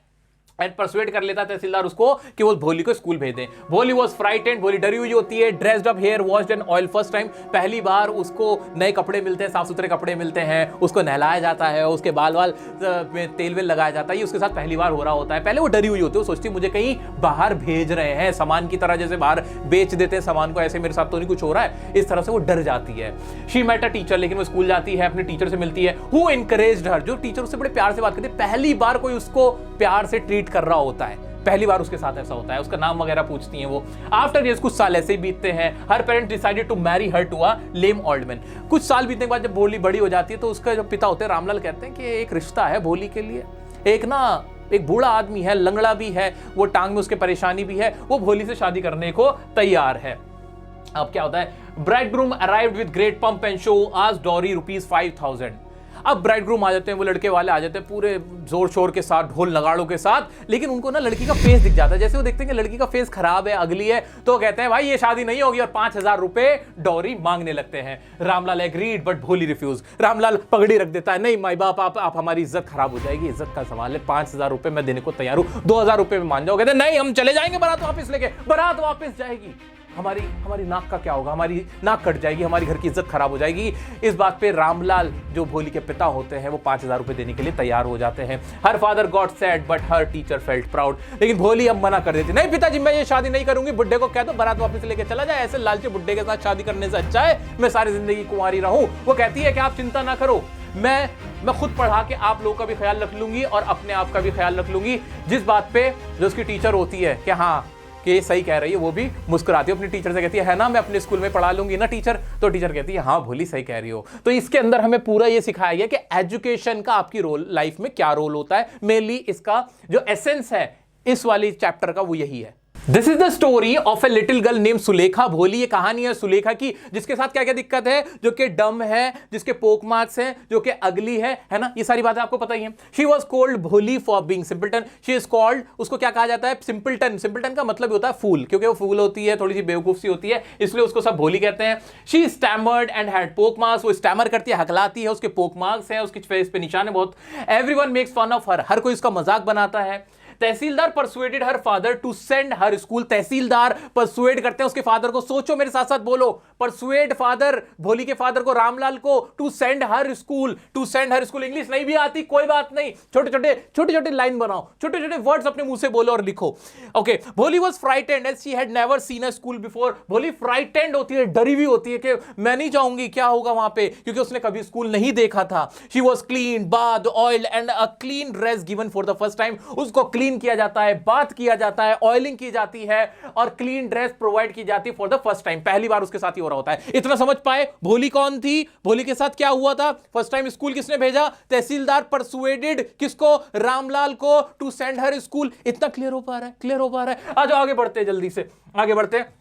एंड परसुएड कर लेता तहसीलदार उसको कि वो भोली को स्कूल भेज दें। भोली वॉज फ्राइटेंड, भोली डरी हुई होती है। Dressed up, hair washed and oil, first time, पहली बार उसको नए कपड़े मिलते हैं, साफ सुथरे कपड़े मिलते हैं, उसको नहलाया जाता है, उसके बाल में तेल वेल लगाया जाता है। ये उसके साथ पहली बार हो रहा होता है। पहले वो डरी हुई होती है, वो सोचती है मुझे कहीं बाहर भेज रहे हैं, सामान की तरह, जैसे बाहर बेच देते हैं सामान को, ऐसे मेरे साथ तो नहीं कुछ हो रहा है, इस तरह से वो डर जाती है। शी मेट अ टीचर, लेकिन वो स्कूल जाती है, अपने टीचर से मिलती है, हु एनकरेज्ड हर, जो टीचर उससे बड़े प्यार से बात करते हैं। पहली बार कोई उसको प्यार से ट्रीट कर रहा होता है, पहली बार उसके साथ ऐसा होता है, उसका नाम वगैरह पूछती हैं वो। आफ्टर ये कुछ साल ऐसे ही बीतते हैं। Her parent decided to marry her to a lame old man. कुछ साल बीतने के बाद जब भोली बड़ी हो जाती है तो उसका जो पिता होते हैं रामलाल कहते हैं कि एक रिश्ता है भोली के लिए, एक बूढ़ा आदमी है, लंगड़ा भी है, वो टांग में उसके परेशानी भी है, वो भोली से शादी करने को तैयार है। अब क्या होता है? Bridegroom arrived with great pump and show, आज डॉरी ₹5,000। अब ब्राइडग्रूम आ जाते हैं, वो लड़के वाले आ जाते हैं पूरे जोर शोर के साथ, ढोल नगाड़ों के साथ, लेकिन उनको ना लड़की का फेस दिख जाता है। जैसे वो देखते हैं कि लड़की का फेस खराब है, अगली है, तो कहते हैं भाई ये शादी नहीं होगी और 5,000 रुपए डॉरी मांगने लगते हैं। रामलाल एग्रीड बट भोली रिफ्यूज। रामलाल पगड़ी रख देता है, नहीं माई बाप, आप हमारी इज्जत खराब हो जाएगी, इज्जत का सवाल है, 5,000 रुपए मैं देने को तैयार हूं, 2,000 रुपए में मान जाओ। कहते हैं नहीं हम चले जाएंगे, बारात वापस लेके। बारात वापस जाएगी, हमारी नाक का क्या होगा? हमारी नाक कट जाएगी, हमारी घर की इज्जत खराब हो जाएगी। इस बात पे रामलाल जो भोली के पिता होते हैं वो 5,000 रुपए देने के लिए तैयार हो जाते हैं। Her father got sad but her teacher felt proud. लेकिन भोली अब मना कर देती, नहीं पिताजी मैं ये शादी नहीं करूंगी, बुड्ढे को कह दो बारात वापस लेके चला जाए, ऐसे लालची बुड्ढे के साथ शादी करने से अच्छा है मैं सारी जिंदगी कुंवारी रहूं। वो कहती है कि आप चिंता ना करो, मैं खुद पढ़ा के आप लोगों का भी ख्याल रख लूंगी और अपने आप का भी ख्याल रख लूंगी। जिस बात पे जो उसकी टीचर होती है कि हाँ कि ये सही कह रही है, वो भी मुस्कुराती है, अपनी टीचर से कहती है ना मैं अपने स्कूल में पढ़ा लूंगी ना टीचर। तो टीचर कहती है हाँ भोली सही कह रही हो। तो इसके अंदर हमें पूरा ये सिखाया गया कि एजुकेशन का आपकी रोल लाइफ में क्या रोल होता है। मेनली इसका जो एसेंस है इस वाली चैप्टर का वो यही है। This is the story of a little girl name Sulekha. भोली ये कहानी है सुलेखा की, जिसके साथ क्या क्या दिक्कत है, जो कि डम है, जिसके पोक मार्क्स हैं, जो कि अगली है ना, ये सारी बातें आपको पता ही है। शी वॉज कॉल्ड भोली for being simpleton. She is called, उसको क्या कहा जाता है? सिंपलटन। सिंपलटन का मतलब होता है फूल, क्योंकि वो फूल होती है, थोड़ी सी बेवकूफ सी होती है, इसलिए उसको सब भोली कहते हैं। शी स्टैमर्ड एंड हैड पोक मार्क्स। वो स्टैमर करती है, हकलाती है, उसके पोक मार्क्स हैं, उसकी फेस पे निशान है बहुत। Everyone makes fun of her, हर कोई उसका मजाक बनाता है। Tahsildar persuaded her father to send her school. Tahsildar persuade करते हैं उसके फादर को, सोचो मेरे साथ साथ बोलो, परसुएड फादर, भोली के फादर को, रामलाल को, to send her school. To send her school, English नहीं भी आती कोई बात नहीं, छोटे छोटे लाइन बनाओ, छोटे छोटे वर्ड्स अपने मुंह से बोलो और लिखो। Okay, Bholi was frightened as she had never seen a school before. Bholi frightened होती है, डरी हुई होती है कि मैं नहीं जाऊंगी, क्या होगा वहां पे, क्योंकि उसने कभी स्कूल नहीं देखा था। She was clean, bath, oil and a clean dress given for the first time. उसको क्लीन किया जाता है, बात किया जाता है, ऑयलिंग की जाती है और क्लीन ड्रेस प्रोवाइड की जाती है फॉर द फर्स्ट टाइम। पहली बार उसके साथ ही हो रहा होता है। इतना समझ पाए भोली कौन थी, भोली के साथ क्या हुआ था? फर्स्ट टाइम स्कूल किसने भेजा? तहसीलदार परसुएडेड किसको? रामलाल को, टू सेंड हर स्कूल। इतना क्लियर हो पा रहा है? क्लियर हो पा रहा है? आ जाओ आगे बढ़ते हैं, जल्दी से आगे बढ़ते हैं।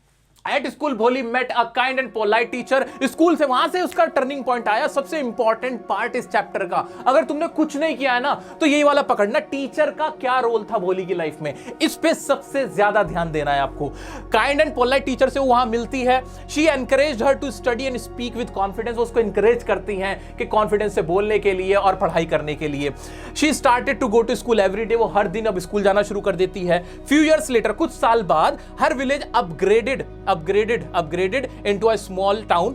At school Bholi met a kind and polite teacher. School से वहां से उसका टर्निंग पॉइंट आया। सबसे इंपॉर्टेंट पार्ट इस चैप्टर का, अगर तुमने कुछ नहीं किया है ना तो यही वाला पकड़ना, टीचर का क्या रोल था भोली की लाइफ में, इस पे सबसे ज्यादा ध्यान देना है आपको। काइंड एंड पोलाइट टीचर से वो वहां मिलती है। She encouraged her to study and speak with confidence. उसको एनकरेज करती हैं कि कॉन्फिडेंस से बोलने के लिए और पढ़ाई करने के लिए। She started to go to school every day. वो हर दिन अब स्कूल जाना शुरू कर देती है। फ्यू ईयर्स लेटर, कुछ साल बाद, her village upgraded into a small town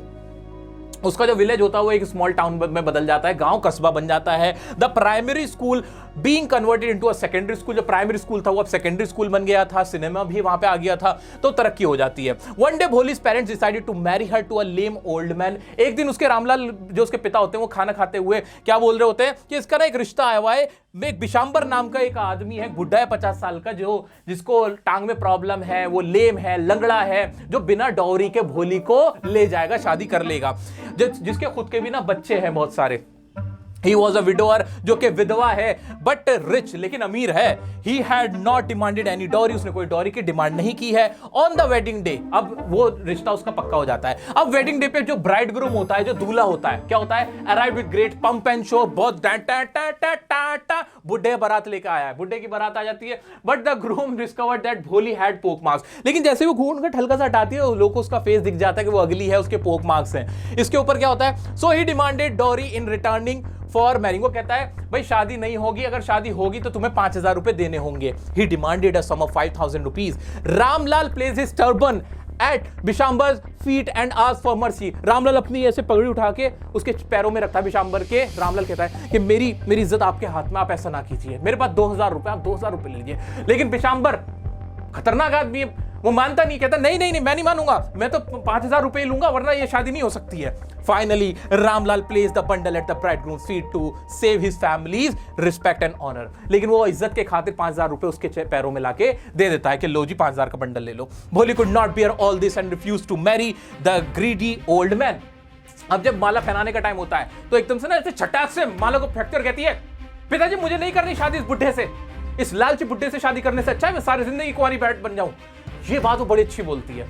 उसका जो विलेज होता है वो एक स्मॉल टाउन में बदल जाता है, गांव कस्बा बन जाता है। The primary school being converted into a secondary school, जो प्राइमरी स्कूल था वो अब सेकेंडरी स्कूल बन गया था, सिनेमा भी वहां पे आ गया था, तो तरक्की हो जाती है। One day Bholi's parents decided to marry her to a lame old man. एक दिन उसके रामलाल जो उसके पिता होते हैं वो खाना खाते हुए क्या बोल रहे होते हैं कि इसका ना एक रिश्ता आया हुआ है, एक बिशांबर नाम का एक आदमी है, बुढ़ा है 50 साल का, जो जिसको टांग में प्रॉब्लम है, वो लेम है, लंगड़ा है, जो बिना डॉरी के भोली को ले जाएगा, शादी कर लेगा, जिसके खुद के भी ना बच्चे हैं बहुत सारे। He was a widower, जो कि विधवा है, बट रिच, लेकिन अमीर है। He had not demanded any dowry, उसने कोई डॉरी की डिमांड नहीं की है। On the wedding day, अब वो रिश्ता उसका पक्का हो जाता है। अब वेडिंग डे पे जो ब्राइड ग्रूम होता है, जो दूल्हा होता है, क्या होता है? Arrived with great pump and show, बहुत बुढ़े बारात लेकर आया है, बुढ़े की बारात आ जाती है, but the groom discovered that भोली हैड पोक मार्क्स। लेकिन जैसे वो घूंघट का हल्का सा हटाती है, लोगों को उसका फेस दिख जाता है कि वो अगली है, उसके पोक मार्क्स हैं। इसके ऊपर क्या होता है? So he demanded dowry in returning for marrying. वो कहता है भाई शादी नहीं होगी, अगर शादी होगी तो तुम्हें 5,000 रुपए देने होंगे। He demanded a sum of 5,000 rupees. Ramlal place his turban at Bishambar feet and ask for mercy. Ramlal अपनी ऐसे पगड़ी उठा के उसके पैरों में रखता है बिशांबर के। रामलाल कहता है कि मेरी इज्जत आपके हाथ में, आप ऐसा ना कीजिए, मेरे पास 2,000 रुपए, आप 2,000 रुपए लीजिए। लेकिन बिशांबर खतरनाक आदमी है, वो मानता नहीं, कहता नहीं नहीं नहीं मैं नहीं मानूंगा, मैं तो 5,000 रुपए लूंगा, वरना ये शादी नहीं हो सकती है। Finally Ramlal place the bundle at the bridegroom's feet to save his family's respect and honour. लेकिन वो इज्जत के खातिर 5,000 रुपए उसके पैरों में लाके दे देता है कि लो जी 5,000 का बंडल ले लो। Bholi could not bear all this and refuse to marry the greedy old man. अब जब माला पहनाने का टाइम होता है तो एकदम से ना ऐसे छटाक से माला को फेंक कर कहती है, पिताजी मुझे नहीं करनी शादी इस बुढ़े से, इस लालची बुढ़े से शादी करने से अच्छा है मैं सारी जिंदगी कुंवारी बैठ बन जाऊं। ये बात वो बड़ी अच्छी बोलती है।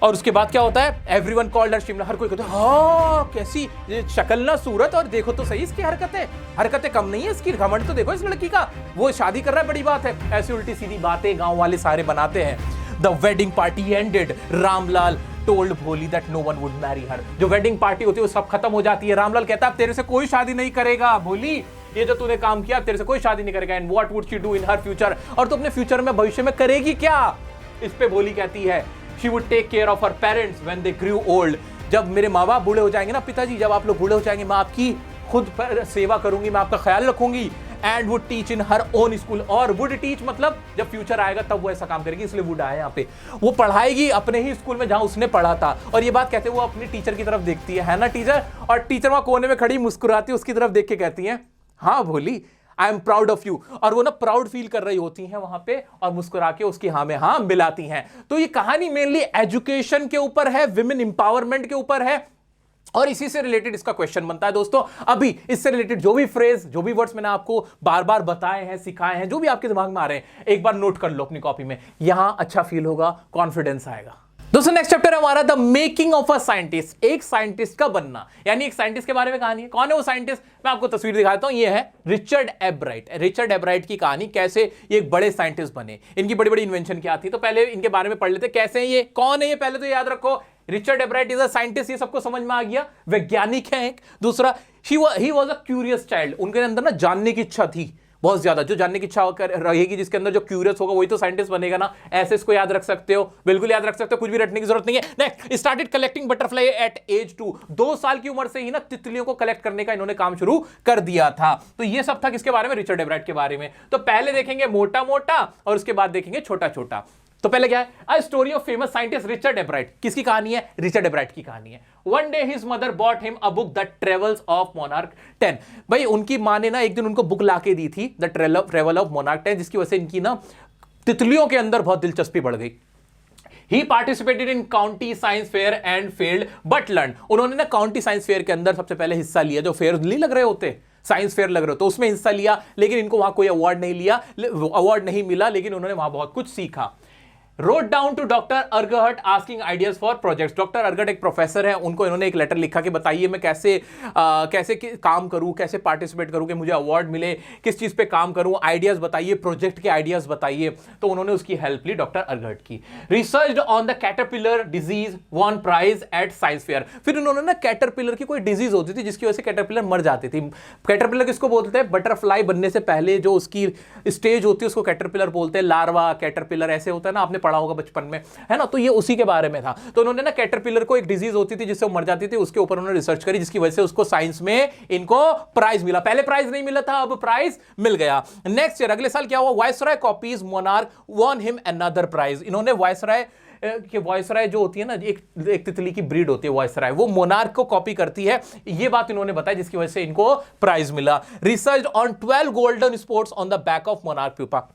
और उसके बाद क्या होता है? Everyone called her Shimla. हर कोई कहता है हाँ कैसी शक्ल ना सूरत, और देखो तो सही इसकी हरकतें कम नहीं है इसकी, घमंड तो देखो इस लड़की का, वो शादी कर रहा है, बड़ी बात है। ऐसी उल्टी सीधी बातें गांव वाले सारे बनाते हैं। The wedding party ended. Ramlal told Bholi that no one would marry her. जो वेडिंग पार्टी होती है वो सब खत्म हो जाती है। रामलाल कहता है तेरे से कोई शादी नहीं करेगा भोली, ये जो तूने काम किया तेरे से कोई शादी नहीं करेगा। And what would she do in her future, और तू अपने फ्यूचर में भविष्य में करेगी क्या? इस पे भोली कहती है she would take care of her parents when they grew old. जब मेरे माँ बाप बूढ़े हो जाएंगे ना, पिताजी जब आप लोग बूढ़े हो जाएंगे, मैं आपकी खुद सेवा करूंगी, मैं आपका ख्याल रखूंगी। And would teach in her own school. और वुड टीच मतलब जब फ्यूचर आएगा तब वो ऐसा काम करेगी, इसलिए वुड आया यहाँ पे। वो पढ़ाएगी अपने ही स्कूल में जहां उसने पढ़ा था। और ये बात कहते वो अपनी टीचर की तरफ देखती है ना टीचर, और टीचर वहां कोने में खड़ी मुस्कुराती है उसकी तरफ देख के कहती है हाँ भोली I am proud of you. और वो ना प्राउड फील कर रही होती हैं वहां पे, और मुस्कुरा के उसकी हाँ में हाँ मिलाती हैं। तो ये कहानी मेनली एजुकेशन के ऊपर है, विमेन एम्पावरमेंट के ऊपर है, और इसी से रिलेटेड इसका क्वेश्चन बनता है दोस्तों। अभी इससे रिलेटेड जो भी फ्रेज, जो भी वर्ड्स मैंने आपको बार बार बताए हैं, सिखाए हैं, जो भी आपके दिमाग में आ रहे हैं, एक बार नोट कर लो अपनी कॉपी में, यहां अच्छा फील होगा, कॉन्फिडेंस आएगा। दोस्तों नेक्स्ट चैप्टर है हमारा the making of a scientist. एक साइंटिस्ट का बनना, यानी एक साइंटिस्ट के बारे में कहानी है। कौन है वो साइंटिस्ट? मैं आपको तस्वीर दिखाता हूं। ये है रिचर्ड एब्राइट। रिचर्ड एब्राइट की कहानी, कैसे ये एक बड़े साइंटिस्ट बने, इनकी बड़ी बड़ी इन्वेंशन क्या थी। तो पहले इनके बारे में पढ़ लेते, कैसे हैं ये, कौन है ये, पहले तो याद रखो। रिचर्ड एब्राइट इज अ साइंटिस्ट, ये सबको समझ में आ गया, वैज्ञानिक है एक। दूसरा ही वाज अ क्यूरियस चाइल्ड, उनके अंदर ना जानने की इच्छा थी बहुत ज्यादा। जो जानने की इच्छा रहेगी, जिसके अंदर जो क्यूरियस होगा वही तो साइंटिस्ट बनेगा ना। ऐसे इसको याद रख सकते हो, बिल्कुल याद रख सकते हो, कुछ भी रटने की जरूरत नहीं है। Next, started collecting butterfly at age 2। 2 साल की उम्र से ही ना तितलियों को कलेक्ट करने का इन्होंने काम शुरू कर दिया था। तो ये सब था किसके बारे में? रिचर्ड एब्राइट के बारे में। तो पहले देखेंगे मोटा मोटा और उसके बाद देखेंगे छोटा छोटा। तो पहले क्या है? A story of famous scientist Richard एब्राइट। किसकी कहानी है? रिचर्ड एब्राइट की कहानी है। One day his mother bought him a book the travels of monarch 10। भाई उनकी मां ने ना एक दिन उनको बुक लाके दी थी, द ट्रेवल ऑफ मोनार्क 10, जिसकी वजह से इनकी ना तितलियों के अंदर बहुत दिलचस्पी बढ़ गई। He participated in county science fair and failed but learned। उन्होंने ना काउंटी साइंस फेयर के अंदर सबसे पहले हिस्सा लिया, जो फेयर नहीं लग रहे होते, साइंस फेयर लग रहे हो, तो उसमें हिस्सा लिया, लेकिन इनको वहां कोई अवार्ड नहीं मिला, लेकिन उन्होंने वहां बहुत कुछ सीखा। Wrote down to Dr. Arghart asking ideas for projects। Doctor ergot एक प्रोफेसर है, उनको इन्होंने एक लेटर लिखा कि बताइए मैं कैसे काम करूं, कैसे पार्टिसिपेट करूं कि मुझे अवार्ड मिले, किस चीज़ पे काम करूं, आइडियाज़ बताइए, प्रोजेक्ट के आइडियाज़ बताइए। तो उन्होंने उसकी हेल्प ली डॉक्टर अर्गट की। Research on the caterpillar disease, won prize at science fair. फिर उन्होंने ना कैटरपिलर की कोई डिजीज होती थी जिसकी वजह से कैटरपिलर मर जाती थी। कैटरपिलर किसको बोलते हैं? बटरफ्लाई बनने से पहले जो उसकी स्टेज होती है उसको कैटरपिलर बोलते हैं। लार्वा, कैटरपिलर ऐसे होता है ना, आपने पढ़ा होगा बचपन में, है ना, तो ये उसी के बारे में था। तो उन्होंने ना कैटरपिलर को एक डिजीज होती थी जिससे वो मर जाती थी, उसके ऊपर उन्होंने रिसर्च करी, जिसकी वजह से उसको साइंस में इनको प्राइज मिला। पहले प्राइज नहीं मिला था, अब प्राइज मिल गया। नेक्स्ट ईयर अगले साल क्या हुआ, viceroy copies monarch won him another prize. इन्होंने वायसराय कि वॉइसराय जो होती है ना, एक तितली की ब्रीड होती है वॉइसराय, वो मोनार्क को कॉपी करती है, ये बात इन्होंने बताई, जिसकी वजह से इनको प्राइज मिला। Research on 12 golden spots on the back of monarch pupa.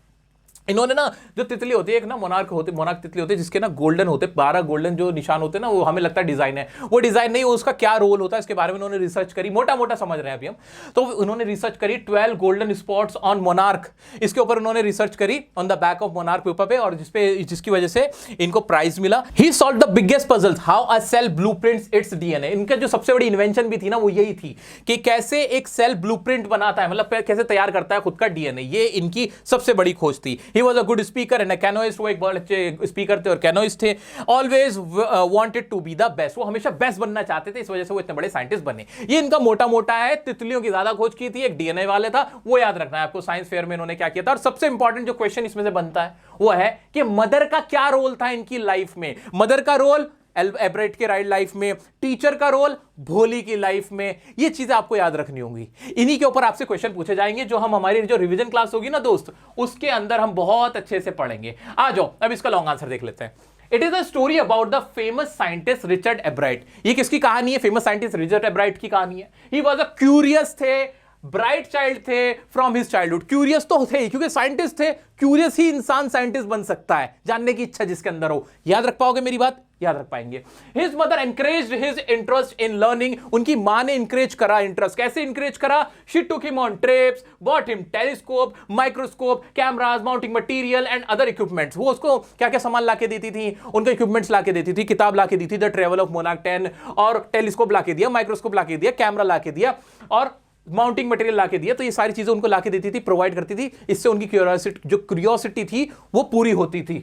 इन्होंने ना जो तितली होती है, एक ना मोनार्क तितली होती है जिसके ना गोल्डन होते 12 गोल्डन जो निशान होते हैं ना, वो हमें लगता है डिजाइन है, वो डिजाइन नहीं, उसका क्या रोल होता है इसके बारे में उन्होंने रिसर्च करी, मोटा मोटा समझ रहे हैं अभी हम। तो उन्होंने रिसर्च करी 12 गोल्डन स्पॉट्स ऑन मोनार्क, इसके ऊपर उन्होंने रिसर्च करी on the back of monarch pupa पे, और जिसकी वजह से इनको प्राइज मिला। He solve the biggest puzzles how a cell blueprints its DNA. इनका जो सबसे बड़ी इन्वेंशन भी थी ना, वो यही थी कि कैसे एक सेल ब्लूप्रिंट बनाता है, मतलब कैसे तैयार करता है खुद का डीएनए, ये इनकी सबसे बड़ी खोज थी। He was a good speaker and a canoeist, वो एक बहुत अच्छे स्पीकर थे और कैनोइस्ट थे। Always wanted to be the best, वो हमेशा बेस्ट बनना चाहते थे, इस वजह से वो इतने बड़े साइंटिस्ट बने। ये इनका मोटा मोटा है, तितलियों की ज्यादा खोज की थी, एक डीएनए वाले था, वो याद रखना है आपको। साइंस फेयर में इन्होंने क्या किया था, और सबसे इंपॉर्टेंट जो क्वेश्चन इसमें से बनता है वो है कि मदर का क्या रोल था इनकी लाइफ में। मदर का रोल एब्राइट के राइट लाइफ में, टीचर का रोल भोली की लाइफ में, ये चीजें आपको याद रखनी होंगी। इन्हीं के ऊपर आपसे क्वेश्चन पूछे जाएंगे, जो हम हमारी जो रिवीजन क्लास होगी ना दोस्त, उसके अंदर हम बहुत अच्छे से पढ़ेंगे। आ जाओ अब इसका लॉन्ग आंसर देख लेते हैं। It is a story about the famous scientist Richard एब्राइट। ये किसकी कहानी है, फेमस साइंटिस्ट रिचर्ड एब्राइट की कहानी है। ही वाज अ क्यूरियस थे, ब्राइट चाइल्ड थे फ्रॉम हिज चाइल्डहुड। क्यूरियस तो थे क्योंकि साइंटिस्ट थे, क्यूरियस ही इंसान साइंटिस्ट बन सकता है, जानने की इच्छा जिसके अंदर हो। याद रख पाओगे मेरी बात, याद रख पाएंगे। His mother encouraged his interest in learning. उनकी मां ने इंकरेज करा इंटरेस्ट, कैसे इंकरेज करा, she took him on trips, bought him telescope, microscope, cameras, mounting material and other equipments. वो उसको क्या क्या सामान लाके देती थी, उनके इक्विपमेंट्स लाके देती थी, किताब लाके दी थी द ट्रेवल ऑफ मोनार्क 10, और टेलीस्कोप लाके दिया, माइक्रोस्कोप लाके दिया, कैमरा लाके दिया, और माउंटिंग मटेरियल लाके दिया। तो ये सारी चीजें उनको लाके देती थी, प्रोवाइड करती थी, इससे उनकी क्यूरियोसिटी थी वो पूरी होती थी।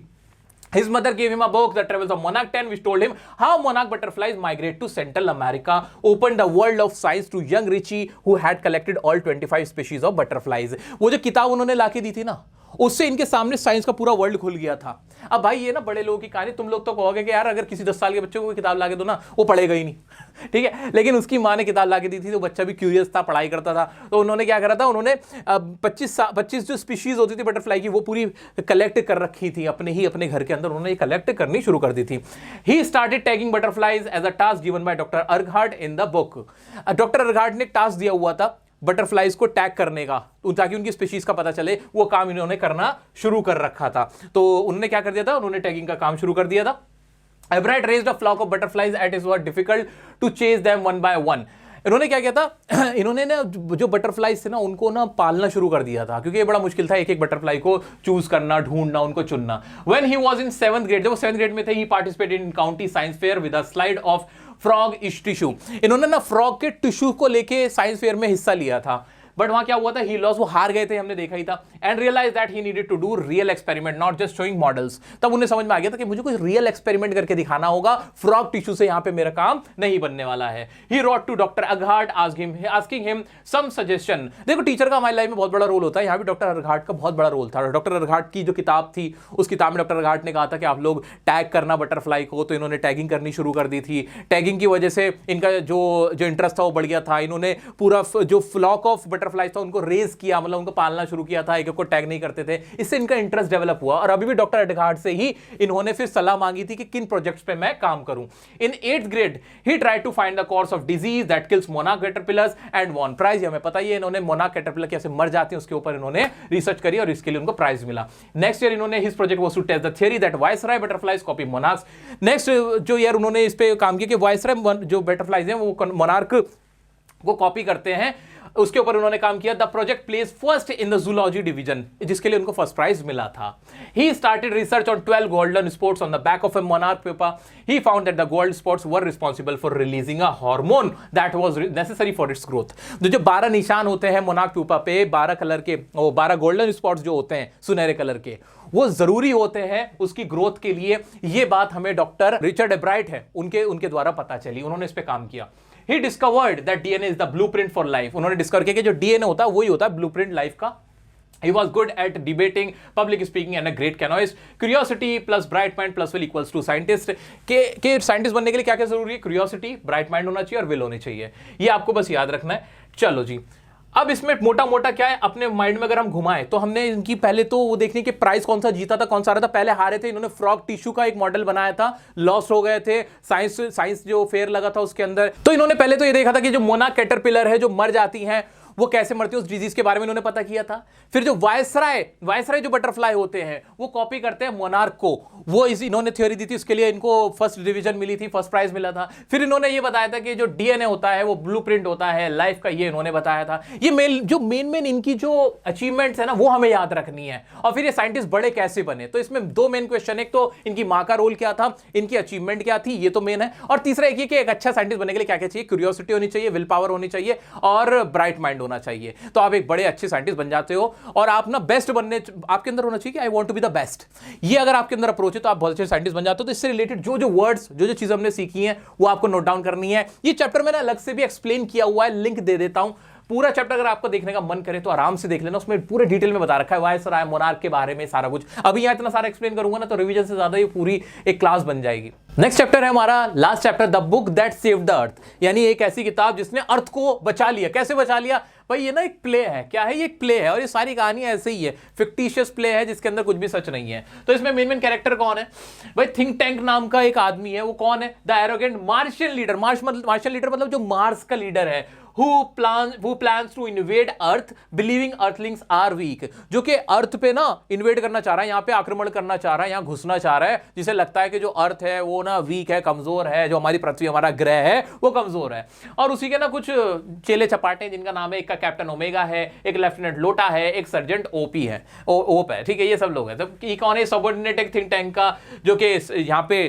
His mother gave him a book, The Travels of Monarch 10, which told him how monarch butterflies migrate to Central America, opened the world of science to young Richie, who had collected all 25 species of butterflies. वो जो किताब उन्होंने लाके दी थी ना, उससे इनके सामने साइंस का पूरा वर्ल्ड खुल गया था। अब भाई ये ना बड़े लोगों की कहानी, तुम लोग तो कहोगे कि यार अगर किसी 10 साल के बच्चे को किताब लाके दो ना, वो पढ़ेगा ही नहीं, ठीक है, लेकिन उसकी माँ ने किताब लाके दी थी, तो बच्चा भी क्यूरियस था, पढ़ाई करता था। तो उन्होंने क्या करा था, उन्होंने 25 जो स्पीशीज होती थी बटरफ्लाई की, वो पूरी कलेक्ट कर रखी थी अपने घर के अंदर, उन्होंने कलेक्ट करनी शुरू कर दी थी। He started tagging butterflies as a task given by doctor Urquhart in the book. Doctor Urquhart ने टास्क दिया हुआ था बटरफ्लाइज को टैग करने का, ताकि उनकी स्पीशीज का पता चले, वो काम इन्होंने करना शुरू कर रखा था। तो उन्होंने क्या कर दिया था, उन्होंने टैगिंग का काम शुरू कर दिया था। Ebright raised a flock of butterflies at it was difficult to chase them one by one. इन्होंने क्या किया था, इन्होंने ना जो बटरफ्लाइज थे ना, उनको ना पालना शुरू कर दिया था, क्योंकि ये बड़ा मुश्किल था एक एक बटरफ्लाई को चूज करना, ढूंढना, उनको चुनना। When he was in 7th grade, जब वो 7th ग्रेड में थे, he participated in county science fair with a slide of frog ish tissue. इन्होंने ना फ्रॉग के टिश्यू को लेके साइंस फेयर में हिस्सा लिया था, बट वहां क्या हुआ था, ही लॉस, वो हार गए थे, हमने देखा ही था। And realize that he needed to do real experiment, not just showing models. तब उन्हें समझ में आ गया था कि मुझे कोई रियल एक्सपेरिमेंट करके दिखाना होगा, फ्रॉग टिश्यू से यहां पे मेरा काम नहीं बनने वाला है। He wrote to doctor Urquhart asking him some suggestion. देखो टीचर का हमारी लाइफ में बहुत बड़ा रोल होता है, यहाँ भी डॉक्टर अर्गहार्ट का बहुत बड़ा रोल था। डॉक्टर अर्गहार्ट की जो किताब थी, उस किताब में डॉक्टर अर्गहार्ट ने कहा था कि आप लोग टैग करना बटरफ्लाई को, तो इन्होंने टैगिंग करनी शुरू कर दी थी। टैगिंग की वजह से इनका जो इंटरेस्ट था वो बढ़ गया था। इन्होंने पूरा जो फ्लॉक ऑफ बटरफ्लाई था उनको रेज किया, मतलब उनको पालना शुरू किया था, एक को टैग नहीं करते थे, इससे इनका इंटरेस्ट डेवलप हुआ। और अभी भी डॉक्टर अर्गहार्ट से ही इन्होंने फिर सलाह मांगी थी कि किन प्रोजेक्ट्स पे मैं काम करूं। In 8th grade he tried to find the cause of disease that kills monarch caterpillars and won prize. हमें पता ही है, इन्होंने मोनार्क कैटरपिलर कैसे मर जाते हैं उसके ऊपर इन्होंने रिसर्च करी और इसके लिए उनको प्राइज मिला। नेक्स्ट ईयर इन्होंने his project was to test the theory that viceroy butterflies copy monarchs. Next जो ईयर उन्होंने इस पे काम किया कि वायसराय जो बटरफ्लाइज हैं वो मोनार्क को कॉपी करते हैं, उसके ऊपर उन्होंने काम किया। The project place first in the zoology division, जिसके लिए उनको फर्स्ट प्राइज मिला था। He started research on 12 golden spots on the back of A monarch paper. He found that the gold spots were responsible for releasing a hormone that was necessary for its growth. जो 12 निशान होते हैं monarch pupa पे, 12 colour के, 12 golden spots जो होते हैं सुनहरे कलर के, वो जरूरी होते हैं उसकी ग्रोथ के लिए। ये बात हमें डॉक्टर रिचर्ड एब्राइट है उनके द्वारा पता चली, उन्होंने इस पे काम किया। He discovered that DNA is the blueprint for life. उन्होंने डिस्कवर किया कि जो डीएनए होता है वही होता है ब्लूप्रिंट लाइफ का। He was good at debating, public speaking, and a great canoeist. Curiosity plus bright mind plus will equals to scientist. के साइंटिस्ट बनने के लिए क्या क्या जरूरी है? क्यूरियोसिटी, ब्राइट माइंड होना चाहिए और विल होनी चाहिए। ये आपको बस याद रखना है। चलो जी, अब इसमें मोटा मोटा क्या है, अपने माइंड में अगर हम घुमाएं तो हमने इनकी पहले तो वो देखने के प्राइस कौन सा जीता था, कौन सा रहा था। पहले हारे थे इन्होंने, फ्रॉग टिश्यू का एक मॉडल बनाया था, लॉस्ट हो गए थे साइंस जो फेयर लगा था उसके अंदर। तो इन्होंने पहले तो ये देखा था कि जो मोना कैटरपिलर है जो मर जाती हैं वो कैसे मरती है, उस डिजीज के बारे में इन्होंने पता किया था। फिर जो वायसराय जो बटरफ्लाई होते हैं वो कॉपी करते हैं मोनार्क को, वो इन्होंने थ्योरी दी थी, उसके लिए इनको फर्स्ट डिवीजन मिली थी, फर्स्ट प्राइज मिला था। फिर इन्होंने ये बताया था कि जो डीएनए होता है वो ब्लूप्रिंट होता है लाइफ का, ये इन्होंने बताया था। ये मेन इनकी जो अचीवमेंट्स है ना वो हमें याद रखनी है। और फिर ये साइंटिस्ट बड़े कैसे बने, तो इसमें दो मेन क्वेश्चन, एक तो इनकी माँ का रोल क्या था, इनकी अचीवमेंट क्या थी, ये तो मेन है। और तीसरा एक कि एक अच्छा साइंटिस्ट बनने के लिए क्या क्या चाहिए, क्यूरियोसिटी होनी चाहिए, विल पावर होनी चाहिए और ब्राइट माइंड होना चाहिए। तो आप एक बड़े अच्छे साइंटिस्ट बन जाते हो। और आप ना बेस्ट बनने, आपके अंदर होना चाहिए कि I want to be the best. ये अगर आपके अंदर अप्रोच है तो आप बहुत अच्छे साइंटिस्ट बन जाते हो। तो इससे रिलेटेड जो जो वर्ड्स, जो जो चीजें हमने सीखी हैं वो आपको नोट डाउन करनी है। ये चैप्टर मैंने अलग से भी एक्सप्लेन किया हुआ है, लिंक दे देता हूं। पूरा चैप्टर अगर आपको देखने का मन करे तो आराम से देख लेना, उसमें पूरे डिटेल में बता रखा है वायसराय मोनार्क के बारे में सारा कुछ। अभी यहां इतना सारा एक्सप्लेन करूंगा ना तो रिवीजन से ज्यादा ये पूरी एक क्लास बन जाएगी। नेक्स्ट चैप्टर है हमारा last chapter, the book that saved the earth, यानी एक ऐसी किताब जिसने अर्थ को बचा लिया। कैसे बचा लिया भाई, ये ना एक प्ले है। क्या है, ये एक प्ले है और ये सारी कहानी ऐसे ही है, फिक्टिशियस प्ले है जिसके अंदर कुछ भी सच नहीं है। तो इसमें मेन कैरेक्टर कौन है भाई, थिंक टैंक नाम का एक आदमी है। वो कौन है, the arrogant Martian leader. Martian leader मतलब जो मार्स का लीडर है, who plans to invade earth believing earthlings are weak, जो कि अर्थ पे ना इन्वेड करना चाह रहा है, यहाँ पे आक्रमण करना चाह रहा है, यहाँ घुसना चाह रहा है, जिसे लगता है कि जो अर्थ है वो ना वीक है, कमजोर है, जो हमारी पृथ्वी हमारा ग्रह है वो कमजोर है। और उसी के ना कुछ चेले चपाटे जिनका नाम है, एक का कैप्टन ओमेगा है, एक लेफ्टिनेंट लोटा है, एक सर्जेंट ओपी है, ओप है, ठीक है, ये सब लोग हैं। तो ये कौन है, सबऑर्डिनेट एक थिंक टैंक का जो कि यहाँ पे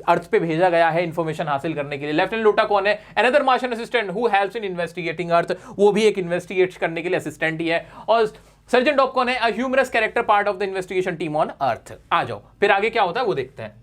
अर्थ पे भेजा गया है इंफॉर्मेशन हासिल करने के लिए। लेफ्टिनेंट लोटा कौन है, another Martian assistant who helps in investigating Earth, वो भी एक इन्वेस्टिगेट करने के लिए असिस्टेंट ही है। और सर्जेंट ऑफ कौन है, a humorous character part of the investigation team on Earth. आ जाओ फिर आगे क्या होता है वो देखते हैं।